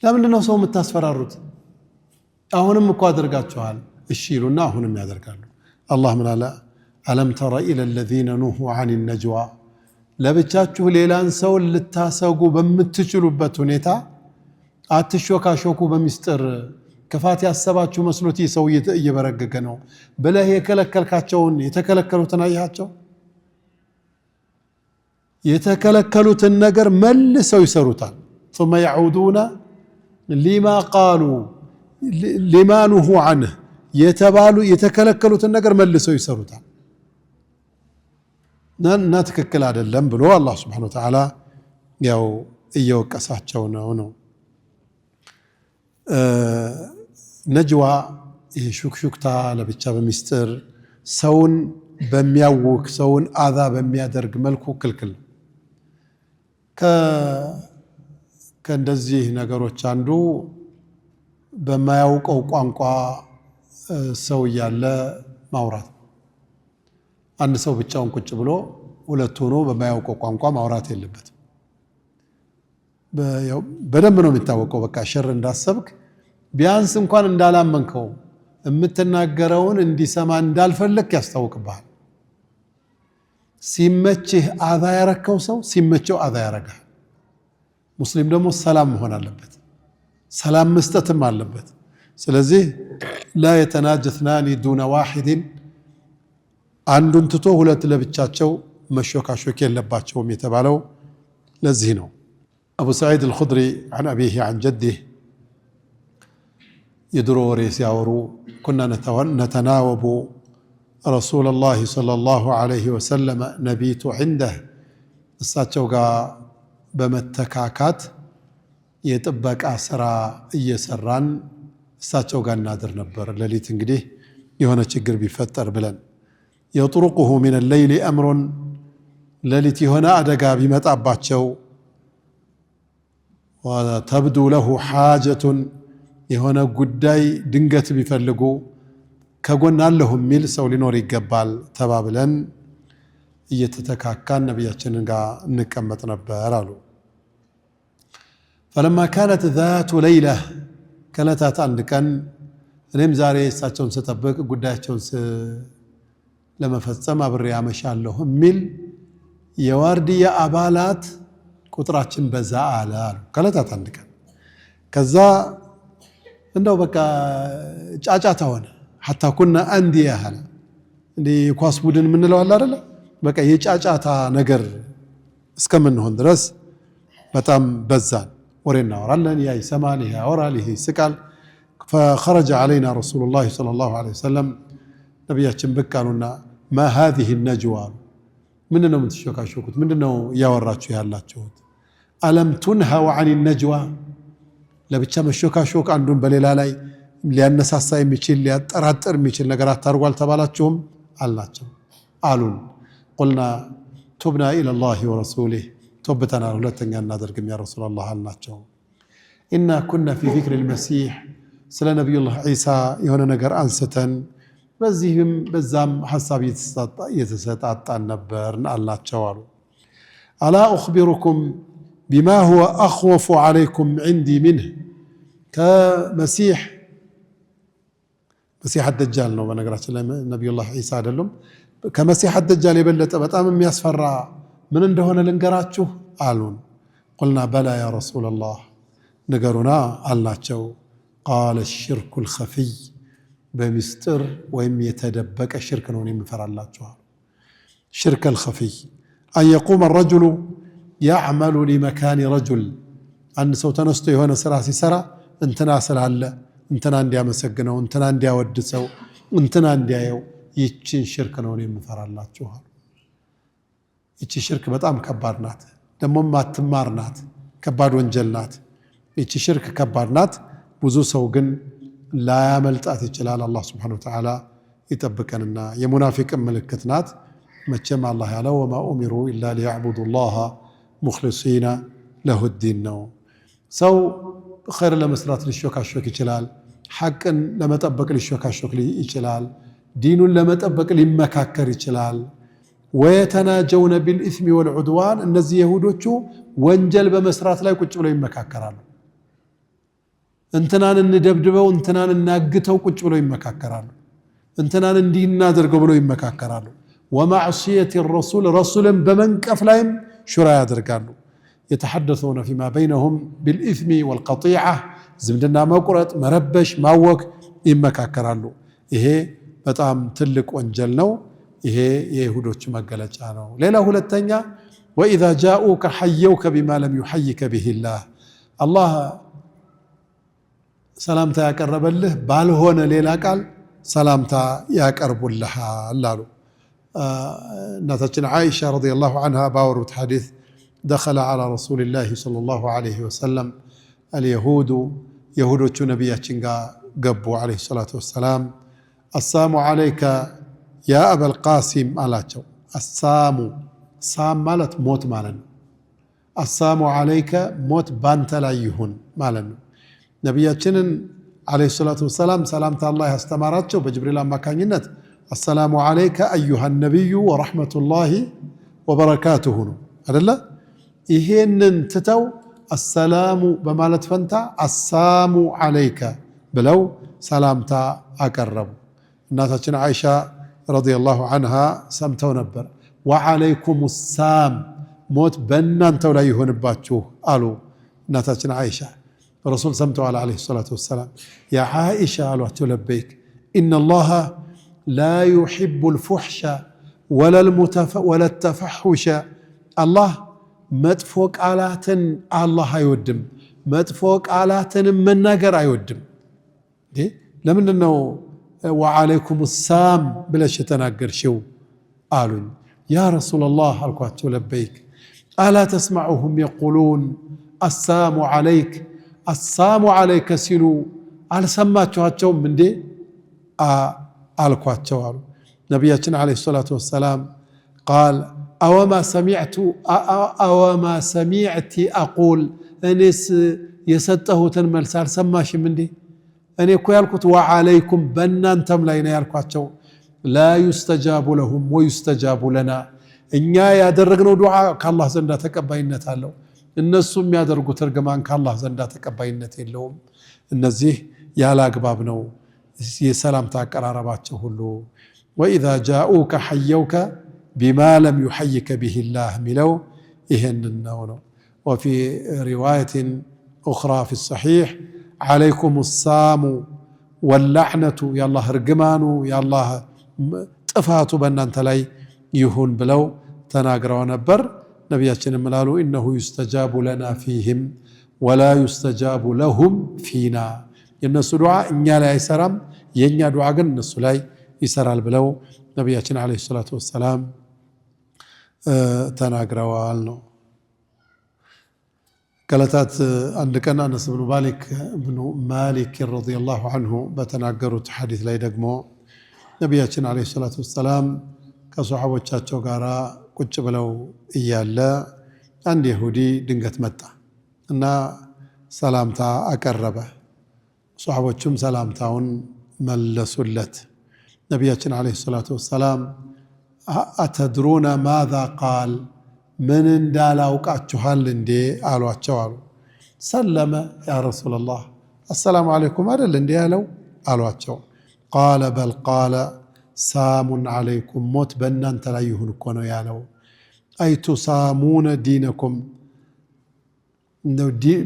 ለምንድነው ሰው የምታስፈራሩት? አሁንም እኮ አደርጋችኋል። እሺ ይሉና አሁንም ያደርጋሉ። አላህ ምን አለ? አለም ተረ ኢለ الذين نهوا عن النجوى ለብቻችሁ ሌላን ሰው ልታሰጉ በምትችሉበት ሁኔታ አትሾካሾኩ፣ በሚስጥር ክፋት ያሰባችሁ መስሎት ሰው እየበረገገ ነው ብለህ የከለከልካቸውን የተከለከሉትን አያቸው። የተከለከሉትን ነገር መልሰው ይሰሩታል። ثم يعودون لما قالوا لما نهوا عنه የተከለከሉትን ነገር መልሰው ይሰሩታል። እና ትክክል አይደለም ብሎ አላህ Subhanahu Wa Ta'ala ያው እየወቀሳቸው ነው። ነጅዋ ይሄ ሹክሹክታ ለብቻ በሚስጥር ሰውን በሚያውክ ሰውን አዛ በሚያደርግ መልኩ ክልክል። ከእንደዚህ ነገሮች አንዱ በማያውቀው ቋንቋ ሰው ያለ ማውራት። አንድ ሰው ብቻውን ቁጭ ብሎ ሁለት ሆኖ በማያውቀው ቋንቋ ማውራት የለበትም። በደንብ ነው የሚታወቀው። በቃ ሸር እንዳሰብክ ቢያንስ እንኳን እንዳላመንከው የምትናገረውን እንዲሰማ እንዳልፈለክ ያስታውቅብሃል። ሲመችህ አዛ ያረከው ሰው ሲመቸው አዛ ያረጋል። ሙስሊም ደግሞ ሰላም መሆን አለበት፣ ሰላም መስጠትም አለበት። ስለዚህ ላ የተናጀ اثنان دون واحد አንዱን ትቶ ሁለት ለብቻቸው መሾካሾክ የለባቸውም የተባለው ለዚህ ነው። أبو سعيد الخدري عن أبيه عن جده يدرو ريسياورو كنا نتناوب رسول الله صلى الله عليه وسلم نبيت عنده الساتشوغا بمتكاكات يتبك أسرى يسران الساتشوغا نادر نبر لليت انجديه يهونا تشجر بفتر بلن يطرقه من الليل أمر لليت هنا أدقى بمتعباتشو وتبدو له حاجة يهونا قداي دنقت بفلقو كقولنا لهم ميل سولي نوري قبال تبابلن يتتكاكان نبياتشن نكمت نبارالو. فلما كانت ذات ليلة كانت عندكن እኔም ዛሬ እሳቸውን ስጠብቅ ጉዳያቸውን ለመፈጸም አብሬ አመሻለሁ የሚል የዋርድያ አባላት ቁጥራችን በዛ አለ አሉ። ከለታት አንድ ቀን ከዛ እንደው በቃ ጫጫታ ሆነ። ሐታ ኩና አንድ ያህል እንዴ ኳስ ቡድን ምን ነው አይደለ በቃ የጫጫታ ነገር እስከምንሆን ድረስ በጣም በዛን። ወሬና ወራለን ያ ይሰማል ይሄ ያወራል ይሄ ይስቃል። فخرج علينا رسول الله صلى الله عليه وسلم ነብያችን ብቅ አሉና ما هذه النجوى ምንድነው የምትሾካሾኩት? ምንድነው ያወራችሁ ያላችሁት? ألم تنهوا عن النجوى ለብቻ መሾካሾክ አንዱን በሌላ ላይ ሊያነሳሳ የሚችል ሊያጠራጥር የሚችል ነገር አታርጓል ተባላችሁም አላቸው አሉን። قلنا تبنا إلى الله ورسوله توبتنا ሁለተኛ እናደርግም ያ ረሱላህ አልናቸው። إنا كنا في ذكر المسيح ስለ ነብዩላህ ዒሳ የሆነ ነገር አንስተን በዚህም በዛም ሐሳብ የተሰጣጣን ነበርን አላቸው አሉ። ألا أخبركم بما هو أخوف عليكم عندي منه كمسيح الدجال ነው በነገራችን ላይ ነብዩላህ ዒሳ አይደለም ከመሲህ الدجال የበለጠ በጣም የሚያስፈራ ምን እንደሆነ ልንገራችሁ አሉን። قلنا بلى يا رسول الله ንገሩና አላቸው። قال الشرك الخفي بمستر ويم يتدبك الشرك نون يمفرلاچوا شرك الخفي أن يقوم الرجل يعمل لمكان رجل أن سو تنستو يهونه سرا سيسرا انتنا سلاله انتنا እንዲያመሰግነው እንትና እንዲያወድሰው እንትና እንዲያየው ይችን ሽርክ ነው የምፈራላችሁ። ይቺ ሽርክ በጣም ከባድ ናት፣ ደሞ ማትማር ናት፣ ከባድ ወንጀል ናት። ይቺ ሽርክ ከባድ ናት። ብዙ ሰው ግን ላያመልጣት ይችላል። አላህ Subhanahu Wa Ta'ala ይጠብቀንና የሙናፊቅ ምልክት ናት። መቼም አላህ ያለው ወማ ኡሚሩ ኢላ ሊያዕቡዱ ላህ ሙኽሊሲና ለሁ ዲን ነው። ሰው ኸይር ለመስራት ሊሾካሾክ ይችላል፣ ሐቅን ለመጠበቅ ሊሾካሾክ ይችላል፣ ዲኑን ለመጠበቅ ሊመካከር ይችላል። ወየተናጀውነ ቢልኢስሚ ወልዑድዋን እነዚህ ይሁዶቹ ወንጀል በመስራት ላይ ቁጭ ብለው ይመካከራሉ። እንትናን እንደብድበው እንትናን እናግተው ቁጭ ብለው ይመካከራሉ። እንትናን እንዲህ እናደርገው ብለው ይመካከራሉ። ወማዕሲየት الرسول ረሱልን በመንቀፍ ላይም ሹራ ያደርጋሉ። يتحدثون فيما بينهم بالإثم والقطيعة ዝምድና መቁረጥ መረበሽ ማወክ ይመካከራሉ። ይሄ በጣም ትልቅ ወንጀል ነው። ይሄ የይሁዶች መገለጫ ነው። ሌላ ሁለተኛ وإذا جاءوك حيوك بما لم يحيك به الله الله ሰላምታ ያቀረበልህ ባልሆነ ሌላ ቃል ሰላምታ ያቀርቡልሃል አሉ። እናታችን ዓኢሻ ረዲየላሁ ዐንሃ ባወሩት ሐዲስ دخل على رسول الله صلى الله عليه وسلم اليهود يهودوቹ ነብያችን ጋር ገቡ عليه الصلاة والسلام السلام عليك يا أبا القاسم አላቸው። السلام ሳም ማለት ሞት ማለት ነው። السلام عليك ሞት ባንተ ላይ ይሁን ማለት ነው። ነብያችንን عليه الصلاة والسلام ሰላምታ አላህ ያስተማራቸው በጅብሪል አማካኝነት السلام عليك أيها النبي ورحمة الله وبركاته ነው አይደለ? ይሄንን ትተው السلام በማለት ፈንታ السلام عليك ብለው ሰላምታ አቀረቡ። እናታችን ዓኢሻ ረዲየላሁ ዐንሃ ሰምተው ነበር። وعليكم السلام ሞት በእናንተው ላይ ይሆንባችሁ አሉ እናታችን ዓኢሻ። رسول سمته عليه الصلاة والسلام يا عائشة قالوا لبيك إن الله لا يحب الفحش ولا التفحش الله مدفوق آلاتن الله يودم مدفوق آلاتن من ناقر يودم دي لمن أنه وعليكم السام بلا شتناقر شو قالوا يا رسول الله قالوا لبيك ألا تسمعهم يقولون السام عليك السلام عليك ሲሉ አልሰማችኋቸውም እንዴ አልኳቸው አሉ ነብያችን አለይሂ ሰላቱ ወሰላም قال أوما سمعت أقول أنس የሰጠሁትን መልስ አልሰማሽም እንዴ? እኔ እኮ ያልኩት وعليكم በእናንተም ላይ ነው ያልኳቸው لا يستجاب لهم ويستجاب لنا እኛ ያደረግነው ዱዓ ከአላህ ዘንድ ተቀባይነት አለው እነሱ የሚያደርጉት እርግማን ከአላህ ዘንድ ተቀባይነት የለውም። እነዚህ ያለ አግባብ ነው የሰላምታ አቀራረባቸው ሁሉ። وإذا جاءوك حيوك بما لم يحيك به الله ملو إهن النون. وفي رواية أخرى في الصحيح عليكم السام واللعنة يا الله رقمانو يا الله طفاتو بنانت لاي يهون بلو تناغروا نبر نبياتنا ملالو إنه يستجاب لنا فيهم ولا يستجاب لهم فينا النسو دعاء إنيا لا يسرم ينيا دعاء النسو لا يسرال بلو نبياتنا عليه الصلاة والسلام تناغروا النو. قالتات عندك أنس بن مالك رضي الله عنه بتناقروا حديث لا يدقمو نبياتنا عليه الصلاة والسلام كصحابة تشاتشو غارا كنت بلو إيالا عند يهودي دنقت متى إن سلامتا أقربه صحابة تشم سلامتاون ملسلت نبياتنا عليه الصلاة والسلام أتدرون ماذا قال من اندالا وقعتشوهال اندي قالوا اتشوالو سلم يا رسول الله السلام عليكم هذا الاندي قالوا اتشو قال بل قال سام عليكم موت بنان تلايهن كونو يالو أي تصامون دينكم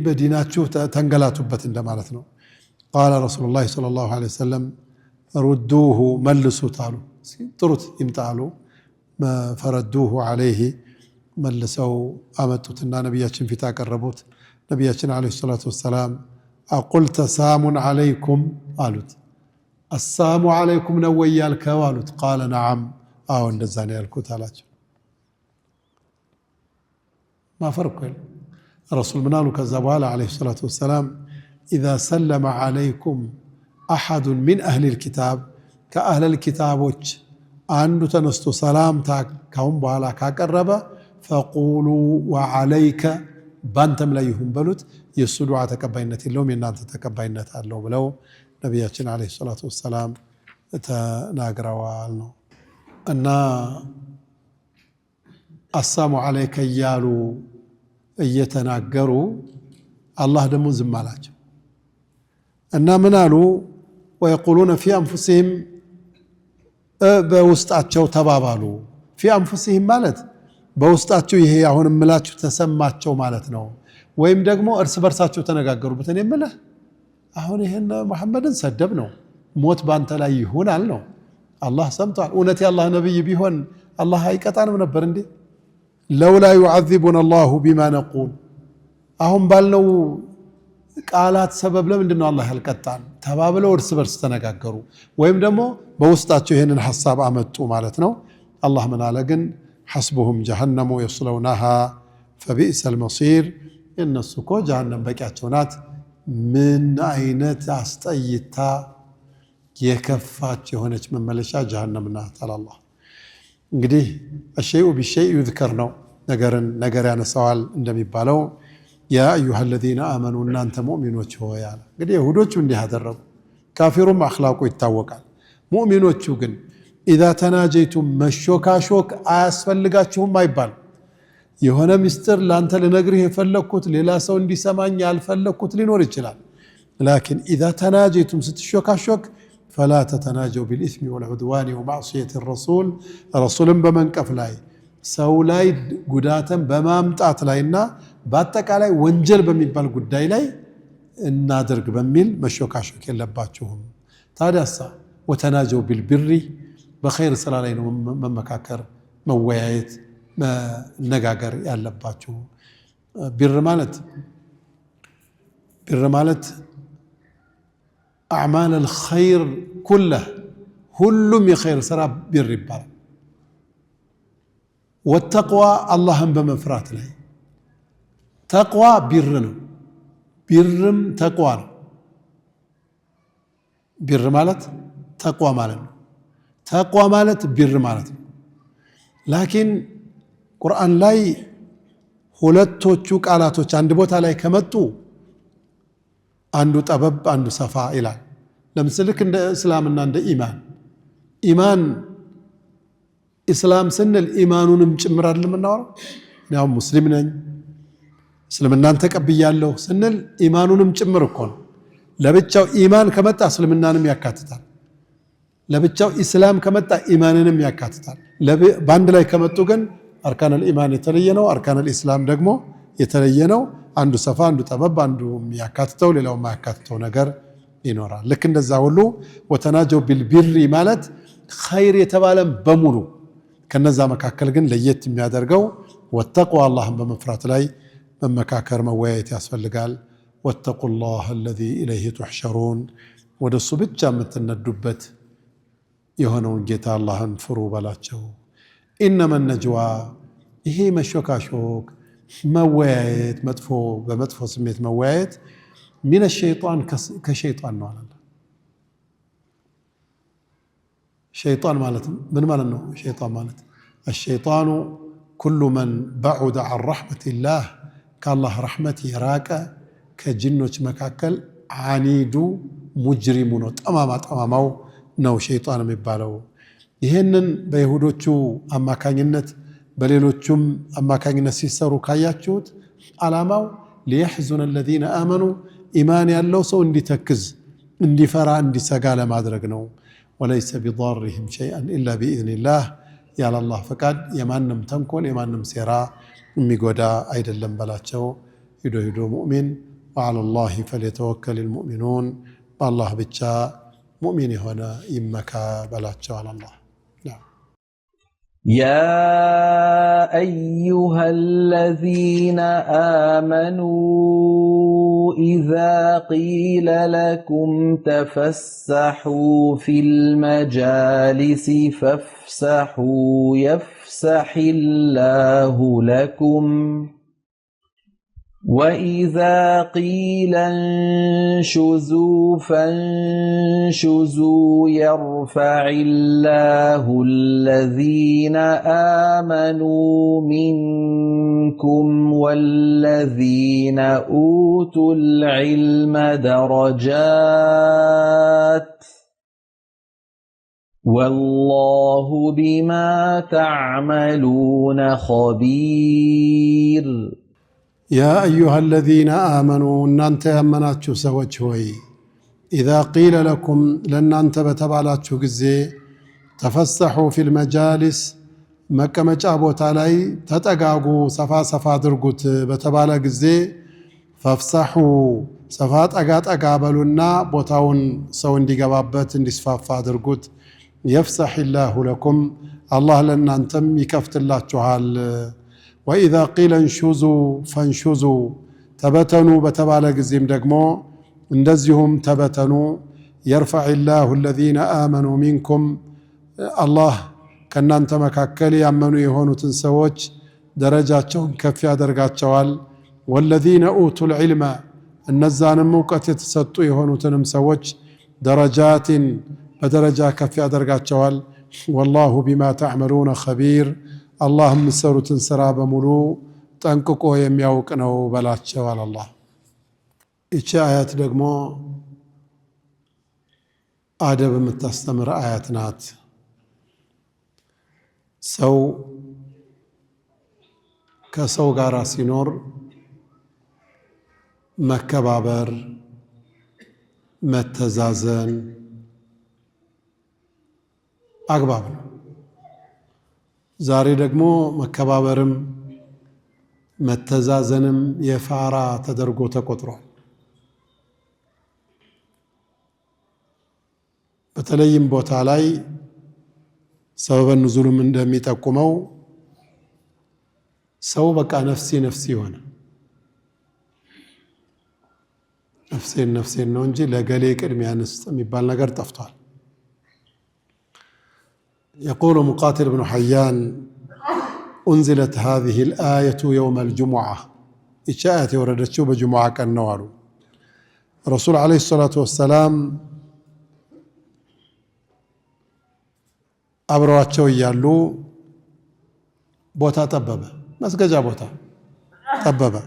بديناتشو تنقلاتو بتن دمالتنا. قال رسول الله صلى الله عليه وسلم ردوه ملسوا تالو طرت يمتالو فردوه عليه ملسوا أمتوتنا نبياتشن في تاقربوت نبياتشن عليه الصلاة والسلام أقلت سام عليكم قالت السام عليكم نويا الكوالت قال نعم اندزاني الكوتالات ما فرق الرسول منالو كذبال عليه الصلاة والسلام إذا سلم عليكم أحد من أهل الكتاب كأهل الكتاب عنده تنستو سلام كهم بحالا كاقربا فقولوا وعليك بانتم لا يهم بلوت يسدوا تكبينة اللوم ينانت تكبينة اللوم لو نبياتنا عليه الصلاة والسلام تناقروا أن السلام عليك يالو يتناقروا الله دمو زمالاج أن منالو ويقولون في أنفسهم بوسطاتشو تبابالو في أنفسهم مالت በውስጣቸው ይሄ አሁን እምላችሁ ተሰማቸው ማለት ነው ወይም ደግሞ እርስ በርሳቸው ተነጋገሩበት እኔ ምለ አሁን ይሄን መሐመድን ሰደብ ነው ሞት ባንተ ላይ ይሆናል ነው አላህ ሰምቷል እውነት ያላህ ነብይ ቢሆን አላህ አይቀጣንም ነበር እንዴ ለውላ يعذبنا الله بما نقول አሁን ባልነው ቃላት ሰበብ ለምንድነው አላህ ያልቀጣን ተባብለው እርስ በርስ ተነጋገሩ ወይም ደግሞ በውስጣቸው ይሄንን ሐሳብ አመጡ ማለት ነው አላህ ምን አለ ግን حسبهم جهنم يصلونها فبئس المصير إن السكو جهنم بكاتونات من أين تستيتا يكفات يهونج من ملشا جهنم نات على الله قديه الشيء بالشيء يذكرنا نقر يعني سؤال عندما يبالو يا أيها الذين آمنوا أن أنت مؤمن وجهه يعني قديه يهودوش من هذا الرب كافر ما أخلاقه يتوقع مؤمن وجهه إذا تناجيتم مشوكا شوك أسفلقاتهم ما يبال يهونا مستر لانت لنقره فلقوت للا سون دي سماني الفلقوت لنور الجلال لكن إذا تناجيتم ستشوكا شوك فلا تتناجوا بالإثم والعدوان ومعصية الرسول رسول بمن كفلاي سولاي قداتا بمامتات لاينا باتك علي وانجل بميبال قداي لاي النادرق بميل مشوكا شوك يلباتشوهم تادسا وتناجوا بالبر بخير صلاة لين ممكاكر موعيت ما نجاجر يالباتشو بالرمالة أعمال الخير كله كلهم يخير سرا بالربا والتقوى اللهم بمفرات له تقوى برم تقوى بالرمالة تقوى مالنا تقوى مالت بر مالت لكن قرآن لاي ሁለቶቹ ቃላቶች አንድ ቦታ ላይ ከመጡ አንዱ ጠበብ አንዱ ሰፋ ይላል ለምሳሌ እንደ እስላምና እንደ ኢማን እስላም ስንል ኢማኑንም ጭምር አይደለም እናወራው ያው ሙስሊም ነኝ እስልምናን ተቀብያለሁ ስንል ኢማኑንም ጭምር እኮ ነው ለብቻው ኢማን ከመጣ እስልምናንም ያካትታል ለብቻው ኢስላም ከመጣ ኢማንንም ያካትታል። በአንድ ላይ ከመጡ ግን አርካነል ኢማን የተለየ ነው፣ አርካነል ኢስላም ደግሞ የተለየ ነው። አንዱ ሰፋ አንዱ ጠበብ፣ አንዱ የሚያካትተው ሌላው የማያካትተው ነገር ይኖራል። ልክ እንደዛ ሁሉ ወተናጀው ቢልቢሪ ማለት ኸይር የተባለም በሙሉ ከነዛ መካከል ግን ለየት የሚያደርገው ወተቅዋ አላህን በመፍራት ላይ መመካከር መወያየት ያስፈልጋል። ወተቁላህ አለዚ ኢለይሂ ቱሕሸሩን ወደሱ ብቻ የምትነዱበት የሆነውን ጌታ አላህን ፍሩ በላቸው። ኢነመ ነጅዋ ይሄ መሾካሾክ መወያየት በመጥፎ ስሜት መወያየት ሚነ ሸይጣን ከሸይጣን ነው አለ። ሸይጣን ማለት ምን ማለት ነው? ሸይጣን ማለት الشيطان كل من بعد عن رحمة الله كالله رحمته يراك كجنوች መካከል ዓኒዱ ሙጅሪሙ ነው። ጠማማው ነው ሸይጣን የሚባለው። ይሄንን በይሁዶቹ አማካኝነት በሌሎቹም አማካኝነት ሲሰሩ ካያችሁት ዓላማው ليحزن الذين آمنوا ኢማን ያለው ሰው እንዲተክዝ እንዲፈራ እንዲሰጋ ለማድረግ ነው። وليس بضارهم شيئا إلا بإذن الله ያለ አላህ ፈቃድ የማንም ተንኮል የማንም ሴራ የሚጎዳ አይደለም በላቸው። ሂዶ ሙእሚን وعلى الله فليتوكل المؤمنون بالله ብቻ ሙእሚን የሆነ ይመካ በላቸው على الله. يا أيها الذين آمنوا إذا قيل لكم تفسحوا في المجالس فافسحوا يفسح الله لكم وإذا قيل انشزوا فانشزوا يرفع الله الذين آمنوا منكم والذين أوتوا العلم درجات والله بما تعملون خبير. يا أيها الذين آمنوا እናንተ ያመናችሁ ሰዎች ሆይ إذا قيل لكم ለእናንተ በተባላችሁ ጊዜ ተፈሰሑ في المجالس መቀመጫ ቦታ ላይ ተጠጋጉ ሰፋ ሰፋ አድርጉት በተባለ ጊዜ ፈፍሰሑ ሰፋ ጠጋ በሉና ቦታውን ሰው እንዲገባበት እንዲስፋፋ አድርጉት። يفسح الله لكم الله ለእናንተም ይከፍትላችኋል። وإذا قيل انشزوا فانشزوا تبتنوا بتبالا قزيم دقمو اندزيهم تبتنوا يرفع الله الذين آمنوا منكم الله كنا انت مكاكلي أمنوا يهونوا تنسوج درجاتهم كفيا درجات شوال والذين أوتوا العلم النزان موقت يتسطوا يهونوا تنمسوج درجات بدرجة كفيا درجات شوال والله بما تعملون خبير اللهم سرت سرا بملو تنققو يمياوق ነው በላቸው አለ አላህ። እቺ አያት ደግሞ አደብ የምታስተምር አያት ናት። ሰው ከሰው ጋር ሲኖር መከባበር፣ መተዛዘን አግባብ ነው። ዛሬ ደግሞ መከባበርም መተዛዘንም የፋራ ተደርጎ ተቆጥሯል። በተለይም ቦታ ላይ ሰበበ ኑዙሉም እንደሚጠቁመው ሰው በቃ ነፍሲ ሆነ። ነፍሴን ነው እንጂ ለገሌ ቅድሚያ ንስጥ የሚባል ነገር ጠፍቷል። يقول مقاتل بن حيان أنزلت هذه الآية يوم الجمعة إشاءت وردتشو بجمعة كالنوار رسول عليه الصلاة والسلام أبرواتشو يالو بوتا طببة مسججا بوتا طببة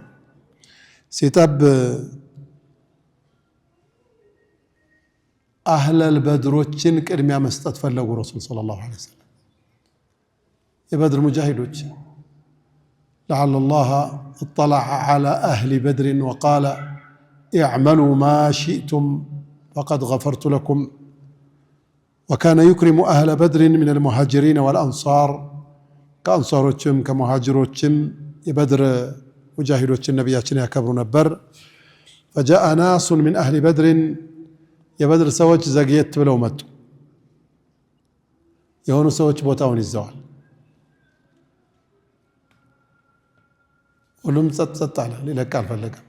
سيطب أهل البدروتشن كرميا مستطفلوا رسول صلى الله عليه وسلم يبدر مجاهدوش لعل الله اطلع على أهل بدر وقال اعملوا ما شئتم فقد غفرت لكم وكان يكرم أهل بدر من المهاجرين والأنصار كأنصاروچم كمهاجروچم يبدر مجاهدوچ النبياتنا يكبرون نبر فجاء ناس من أهل بدر يبدر سوچ زغيت بلو متو يهونو سوچ بوتاون يزوال ሁሉም ጸጥ አለ ሊለቅ አልፈለገም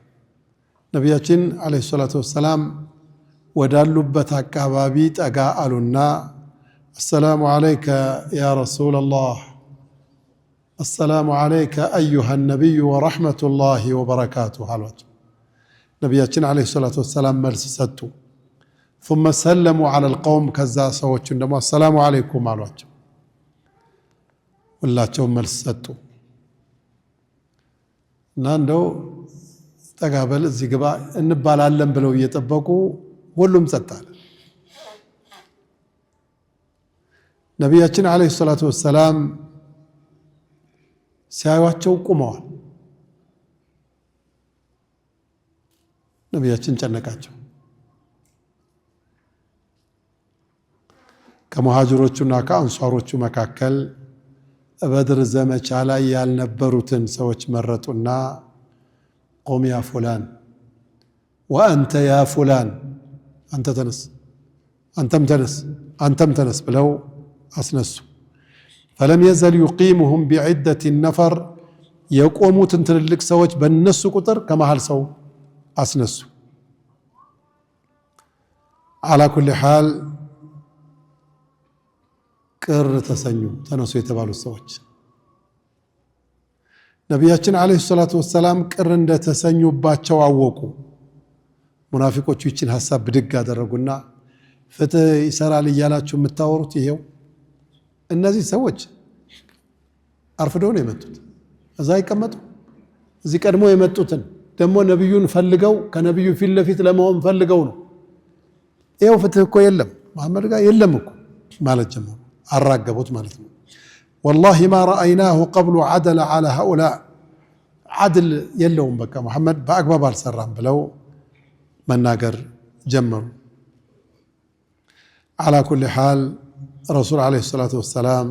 ነብያችን አለይሂ ሰላቱ ወሰለም ወዳሉበት አካባቢ ጠጋ አሉና السلام عليك يا رسول الله السلام عليك أيها النبي ورحمة الله وبركاته አሏቸው ነብያችን አለይሂ ሰላቱ ወሰለም መልስ ሰጡ ثم سلموا على القوم ከዛ ሰዎችን ደግሞ السلام عليكم አሏቸው ሁላቸውም መልስ ሰጡ እና እንደው ተጋበል እዚህ ግባ እንባላለን ብለው እየጠበቁ ሁሉም ጸጥ አለ ነብያችን አለይሂ ሰላቱ ወሰለም ሲያዩአቸው ቆመዋል ነብያችን ጨነቃቸው ከመሃጅሮቹና ከአንሷሮቹ መካከል በድር ዘመቻ ላይ ያልነበሩትን ሰዎች መረጡና ቆም ያ ፉላን ወአንተ ያ ፉላን አንተ ተነስ አንተም ተነስ ብለው አስነሱ فلم يزل يقيمهم بعدة النفر የቆሙትን ትልልቅ ሰዎች በእነሱ ቁጥር ከመሃል ሰው አስነሱ على كل حال ቅር ተሰኙ ተነሱ የተባሉት ሰዎች ነብያችን አለይሂ ሰላቱ ወሰለም ቅር እንደተሰኙባቸው አወቁ ሙናፊቆቹ ይችን ሐሳብ ብድግ አደረጉና ፍትህ ይሰራል ይያላችሁ የምታወሩት ይሄው እነዚህ ሰዎች አርፍደው ነው የመጡት እዛ ይቀመጡ እዚህ ቀድሞ የመጡትን ደግሞ ነብዩን ፈልገው ከነብዩ ፊት ለፊት ለመሆን ፈልገው ነው ይሄው ፍትህ እኮ የለም መሐመድ ጋር የለም እኮ ማለት ጀመሩ አራገቡት ማለት ነው والله ما رأيناه قبل عدل على هؤلاء عدل يلهم بك محمد بأقباب السرام بلو مناقر جمعوا على كل حال رسول عليه الصلاة والسلام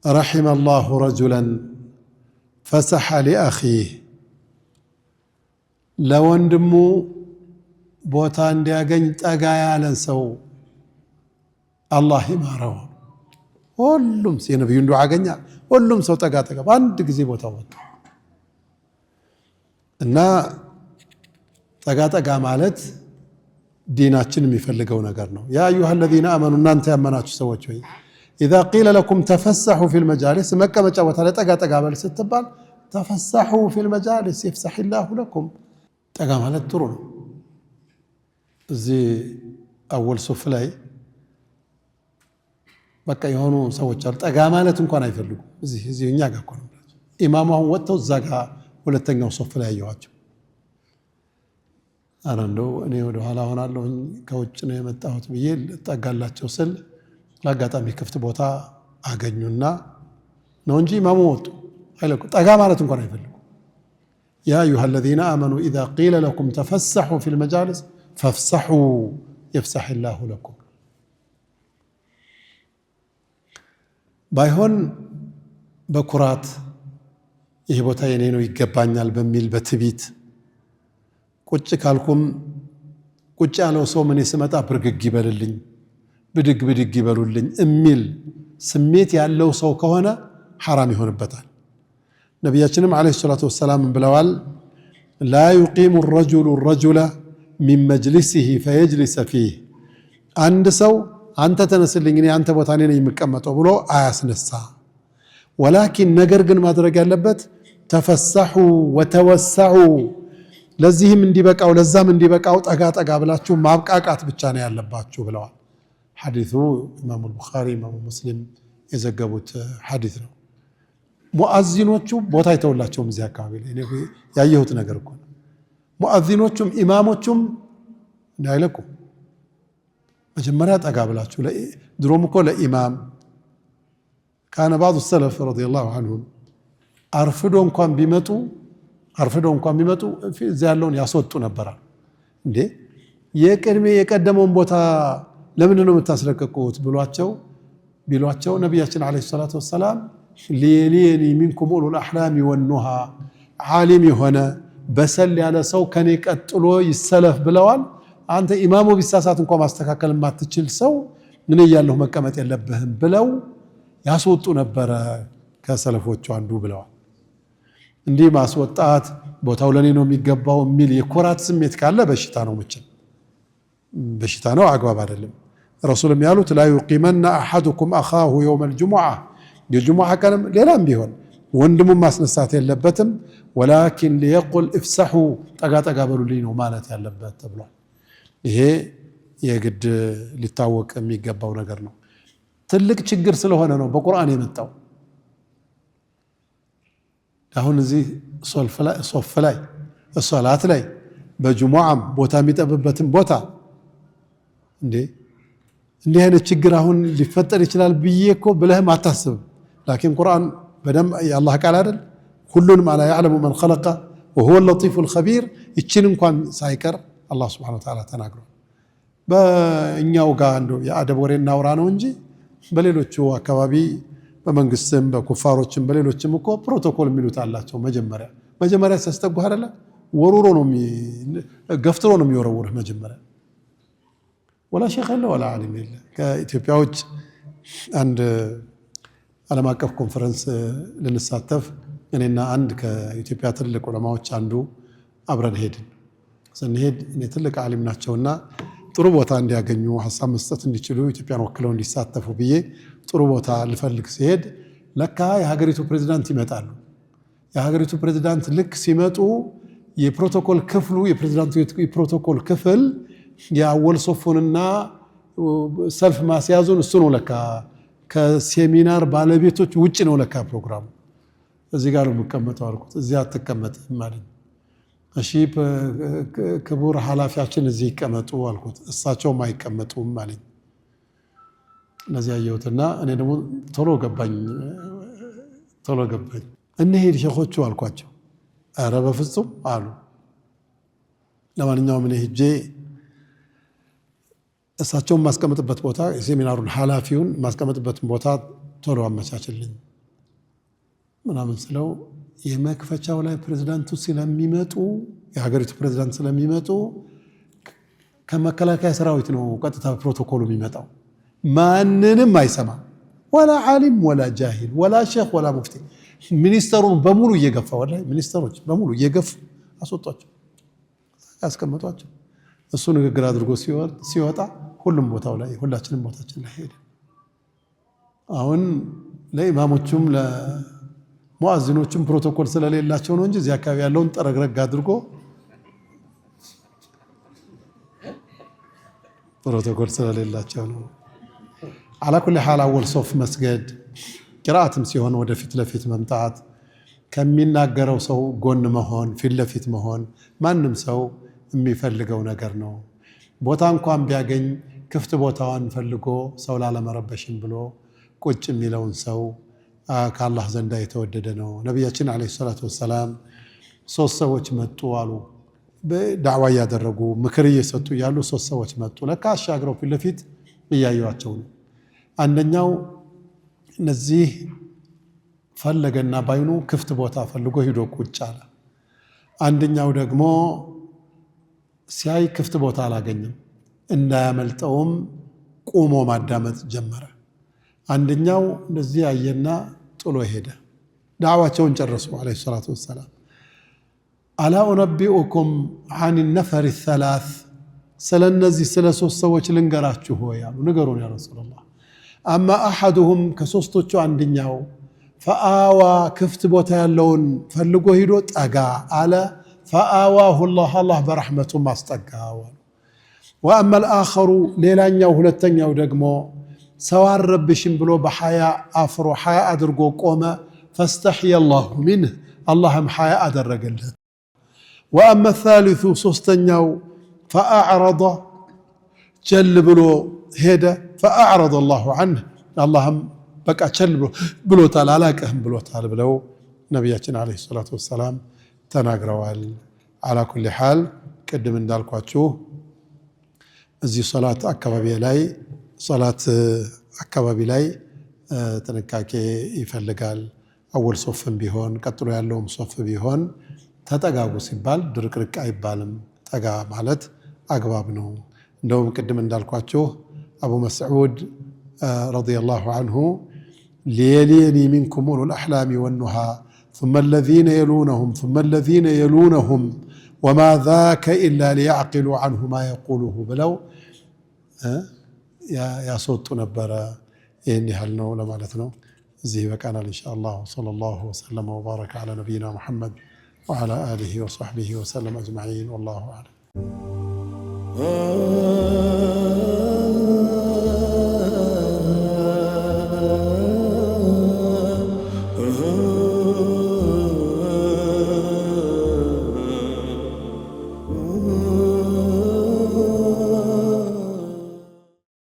رحم الله رجلا فسح لأخيه لو اندمو بوتان دياغن تقايا لنسو الله يمارو ሁሉም የነብዩን ዱዓ አገኛ ሁሉም ሰው ጠጋ በአንድ ጊዜ ቦታው ወጣ እና ጠጋ ማለት ዲናችን የሚፈልገው ነገር ነው ያ አዩሃ الذين امنوا እናንተ ያመናችሁ ሰዎች ሆይ اذا قيل لكم تفسحوا في المجالس መቀመጫ ቦታ ላይ ጠጋ በል ስትባል تفسحوا في المجالس يفسح الله لكم ጠጋ ማለት ጥሩ ነው እዚህ አወል ሱፍ ላይ በቃ የሆኑ ሰዎች አሉ ጠጋ ማለት እንኳን አይፈልጉ እዚህ እኛ ጋር ቆም ኢማሙ አሁን ወጥተው እዛ ጋር ሁለተኛው ሶፍ ላይ ያዩዋቸው አራንዶ እኔ ወደ ኋላ ሆናለሁ ከውጭ ነው የመጣሁት ብዬ ጠጋላቸው ስል ለአጋጣሚ ክፍት ቦታ አገኙና ነው እንጂ ኢማሙ ወጡ አይለቁ ጠጋ ማለት እንኳን አይፈልጉ يا أيها الذين آمنوا إذا قيل لكم تفسحوا في المجالس فافسحوا يفسح الله لكم ባይሆን በኩራት ይሄ ቦታ የኔ ነው ይገባኛል በሚል በትቢት ቁጭ ካልኩም ቁጭ ያለው ሰው ምን ይስመጣ ብርግግ ይበልልኝ ብድግ ይበሉልኝ እሚል ስሜት ያለው ሰው ከሆነ حرام ይሆንበታል ነብያችንም አለይሂ ሰላቱ ወሰለም ብለዋል لا يقيم الرجل من مجلسه فيجلس فيه አንድ ሰው አንተ ተነስልኝ እኔ አንተ ቦታ ነኝ የምቀመጠው ብሎ አያስነሳ ولكن ነገር ግን ማድረግ ያለበት تفسحوا وتوسعوا ለዚህም እንዲበቃው ለዛም እንዲበቃው ጠጋ ብላችሁ ማብቃቃት ብቻ ነው ያለባችሁ ብለዋል ሐዲሱ ኢማሙ البخاري ኢማሙ ሙስሊም የዘገቡት ሐዲስ ነው ሙአዚኖቹ ቦታ ይተውላቸውም እዚህ አካባቢ ላይ እኔ ያየሁት ነገር እኮ ሙአዚኖቹም ኢማሞቹም እንዳይለቁ መጀመሪያ ጠጋ ብላችሁ ድሮም እኮ ለኢማም كان بعض السلف رضي الله عنهم አርፍዶ እንኳን ቢመጡ እዚያ ያለውን ያስወጡ ነበር እንዴ የቀደመውን ቦታ ለምንድን ነው የምታስለቅቁት ቢሏቸው ነቢያችን አለይሂ ሰላቱ ወሰላም ሊየሊኒ ሚንኩም ኡሉል አህላሚ ወኑሃ ዓሊም የሆነ በሰል ያለ ሰው ከኔ ቀጥሎ ይሰለፍ ብለዋል። አንተ ኢማሙ ቢሳሳት እንኳን ማስተካከል የማትችል ሰው ምን እያለሁ መቀመጥ የለብህም ብለው ያስወጡ ነበረ ከሰለፎቹ አንዱ ብለዋል። እንዲህ ማስወጣት ቦታው ለኔ ነው የሚገባው የሚል የኩራት ስሜት ካለ በሽታ ነው፣ በሽታ ነው፣ አግባብ አይደለም። ረሱልም ያሉት ላ ዩቂመና አሐዱኩም አኻሁ የውመል ጁሙዓ፣ የጁሙዓ ቀንም ሌላም ቢሆን ወንድሙን ማስነሳት የለበትም። ወላኪን ሊየቁል ኢፍሰሑ ጠጋ በሉልኝ ነው ማለት ያለበት ተብሏል። ይሄ የግድ ሊታወቅ የሚገባው ነገር ነው። ትልቅ ችግር ስለሆነ ነው በቁርአን የመጣው። አሁን እዚህ ሶፍ ላይ ሶላት ላይ በጁሙዓም ቦታ የሚጠብበትን ቦታ እንዲህ አይነት ችግር አሁን ሊፈጠር ይችላል ብዬ እኮ ብለህም አታስብም። ላኪን ቁርአን በደም የአላህ ቃል አይደል? ሁሉንም አላ ያዕለሙ መን ኸለቀ ወሁወ ለጢፉል ኸቢር። ይችን እንኳን ሳይቀር አላህ ሱብሓነሁ ወተዓላ ተናግሯል። በእኛው ጋር እንደው የአደብ ወሬ እናውራ ነው እንጂ በሌሎቹ አካባቢ በመንግስትም በኩፋሮችም በሌሎችም እኮ ፕሮቶኮል የሚሉት አላቸው። መጀመሪያ ሲያስጠጉህ አይደለ ወሩሮ ነው ገፍትሮ ነው የሚወረውርህ መጀመሪያ። ወላ ሼኽ የለ ወላ ዓሊም የለ። ከኢትዮጵያ ውጭ አንድ ዓለም አቀፍ ኮንፈረንስ ልንሳተፍ እኔና አንድ ከኢትዮጵያ ትልቅ ዑለማዎች አንዱ አብረን ሄድን። ስንሄድ እኔ ትልቅ ዓሊም ናቸውና ጥሩ ቦታ እንዲያገኙ ሀሳብ መስጠት እንዲችሉ ኢትዮጵያን ወክለው እንዲሳተፉ ብዬ ጥሩ ቦታ ልፈልግ ሲሄድ ለካ የሀገሪቱ ፕሬዝዳንት ይመጣሉ። የሀገሪቱ ፕሬዝዳንት ልክ ሲመጡ የፕሮቶኮል ክፍሉ የፕሬዝዳንቱ የፕሮቶኮል ክፍል የአወል ሶፉንና ሰልፍ ማስያዙን እሱ ነው ለካ ከሴሚናር ባለቤቶች ውጭ ነው ለካ ፕሮግራሙ። እዚህ ጋር ነው የምቀመጠው አልኩት። እዚህ አትቀመጥም ማለት እሺ ክቡር ኃላፊያችን እዚህ ይቀመጡ አልኩት። እሳቸውም አይቀመጡም ማለት እነዚህ አየሁትና እኔ ደግሞ ቶሎ ገባኝ። እንሂድ ሼኾቹ አልኳቸው። ኧረ በፍጹም አሉ። ለማንኛውም እኔ ሄጄ እሳቸውን ማስቀመጥበት ቦታ የሴሚናሩን ኃላፊውን ማስቀመጥበትን ቦታ ቶሎ አመቻችልኝ ምናምን ስለው የመክፈቻው ላይ ፕሬዝዳንቱ ስለሚመጡ የሀገሪቱ ፕሬዝዳንት ስለሚመጡ ከመከላከያ ሰራዊት ነው ቀጥታ ፕሮቶኮሉ የሚመጣው። ማንንም አይሰማ፣ ወላ ዓሊም ወላ ጃሂል ወላ ሼኽ ወላ ሙፍቲ። ሚኒስተሩን በሙሉ እየገፋ ወላሂ ሚኒስተሮች በሙሉ እየገፉ አስወጧቸው፣ ያስቀመጧቸው። እሱ ንግግር አድርጎ ሲወጣ ሁሉም ቦታው ላይ ሁላችንም ቦታችን ላይ ሄደ። አሁን ለኢማሞቹም ለሙአዚኖቹም ፕሮቶኮል ስለሌላቸው ነው እንጂ እዚህ አካባቢ ያለውን ጠረግረግ አድርጎ ፕሮቶኮል ስለሌላቸው ነው። አላ ኩሊ ሐል አወል ሶፍ መስገድ ቂራአትም ሲሆን ወደፊት ለፊት መምጣት፣ ከሚናገረው ሰው ጎን መሆን፣ ፊት ለፊት መሆን ማንም ሰው የሚፈልገው ነገር ነው። ቦታ እንኳን ቢያገኝ ክፍት ቦታዋን ፈልጎ ሰው ላለመረበሽም ብሎ ቁጭ የሚለውን ሰው ከአላህ ዘንዳ የተወደደ ነው። ነቢያችን ዓለይሂ ሰላቱ ወሰላም 3 ሰዎች መጡ አሉ። ዳዕዋ እያደረጉ ምክር እየሰጡ እያሉ 3 ሰዎች መጡ። ለካ አሻግረው ፊት ለፊት እያዩዋቸው ነው። አንደኛው እነዚህ ፈለገና ባይኑ ክፍት ቦታ ፈልጎ ሂዶ ቁጭ አለ። አንደኛው ደግሞ ሲያይ ክፍት ቦታ አላገኘም፣ እንዳያመልጠውም ቆሞ ማዳመጥ ጀመረ። አንደኛው እንደዚህ አየና ጥሎ ሄደ። ዳዕዋቸውን ጨረሱ ዓለይሂ ሰላቱ ወሰላም። አላ ኡነቢኡኩም አን ነፈር ሰላስ፣ ስለነዚህ ስለ 3 ሰዎች ልንገራችሁ ሆይ አሉ። ንገሩን ያ ረሱላህ። አማ አሐዱሁም ከሶስቶቹ አንደኛው ፈአዋ ክፍት ቦታ ያለውን ፈልጎ ሂዶ ጠጋ አለ። ፈአዋሁ አላህ በረሕመቱ ማስጠጋው። ወአማ አልአኸሩ ሌላኛው ሁለተኛው ደግሞ ሰው አልረብሽም ብሎ በሐያ አፍሮ ሐያ አድርጎ ቆመ። ፈስተሕየ አላሁ ሚንህ አላህም ሐያ አደረገለት። ወአማ አልሳሊሱ ሶስተኛው ፈአዕረض ቸል ብሎ ሄደ። ፈአዕረض አላሁ ዐንህ አላህም በቃ ቸል ብሎታል አላቅህም ብሎታል ብለው ነቢያችን ዓለይሂ ሰላቱ ወሰላም ተናግረዋል። አላ ኩሊ ሓል ቅድም እንዳልኳችሁ እዚህ ሶላት አካባቢ ላይ ጥንቃቄ ይፈልጋል። አወል ሶፍም ቢሆን ቀጥሎ ያለውም ሶፍ ቢሆን ተጠጋጉ ሲባል ድርቅርቅ አይባልም። ጠጋ ማለት አግባብ ነው። እንደውም ቅድም እንዳልኳችሁ አቡ መስዑድ ረዲየላሁ ዐንሁ ሊየሊኒ ሚንኩም ኡሉል አሕላሚ ወኑሃ ثم الذين يلونهم ثم الذين يلونهم وما ذاك إلا ليعقلوا عنه ما يقوله ብለው ያስወጡ ነበረ። ይህን ያህል ነው ለማለት ነው። እዚህ በቃናል ኢንሻአላህ። ወሰለላሁ ወሰለም ወባረከ ዐላ ነቢይና ሙሐመድ ወዐላ አሊሂ ወሰሕቢሂ ወሰለም አጅመዒን ወላሁ አዕለም።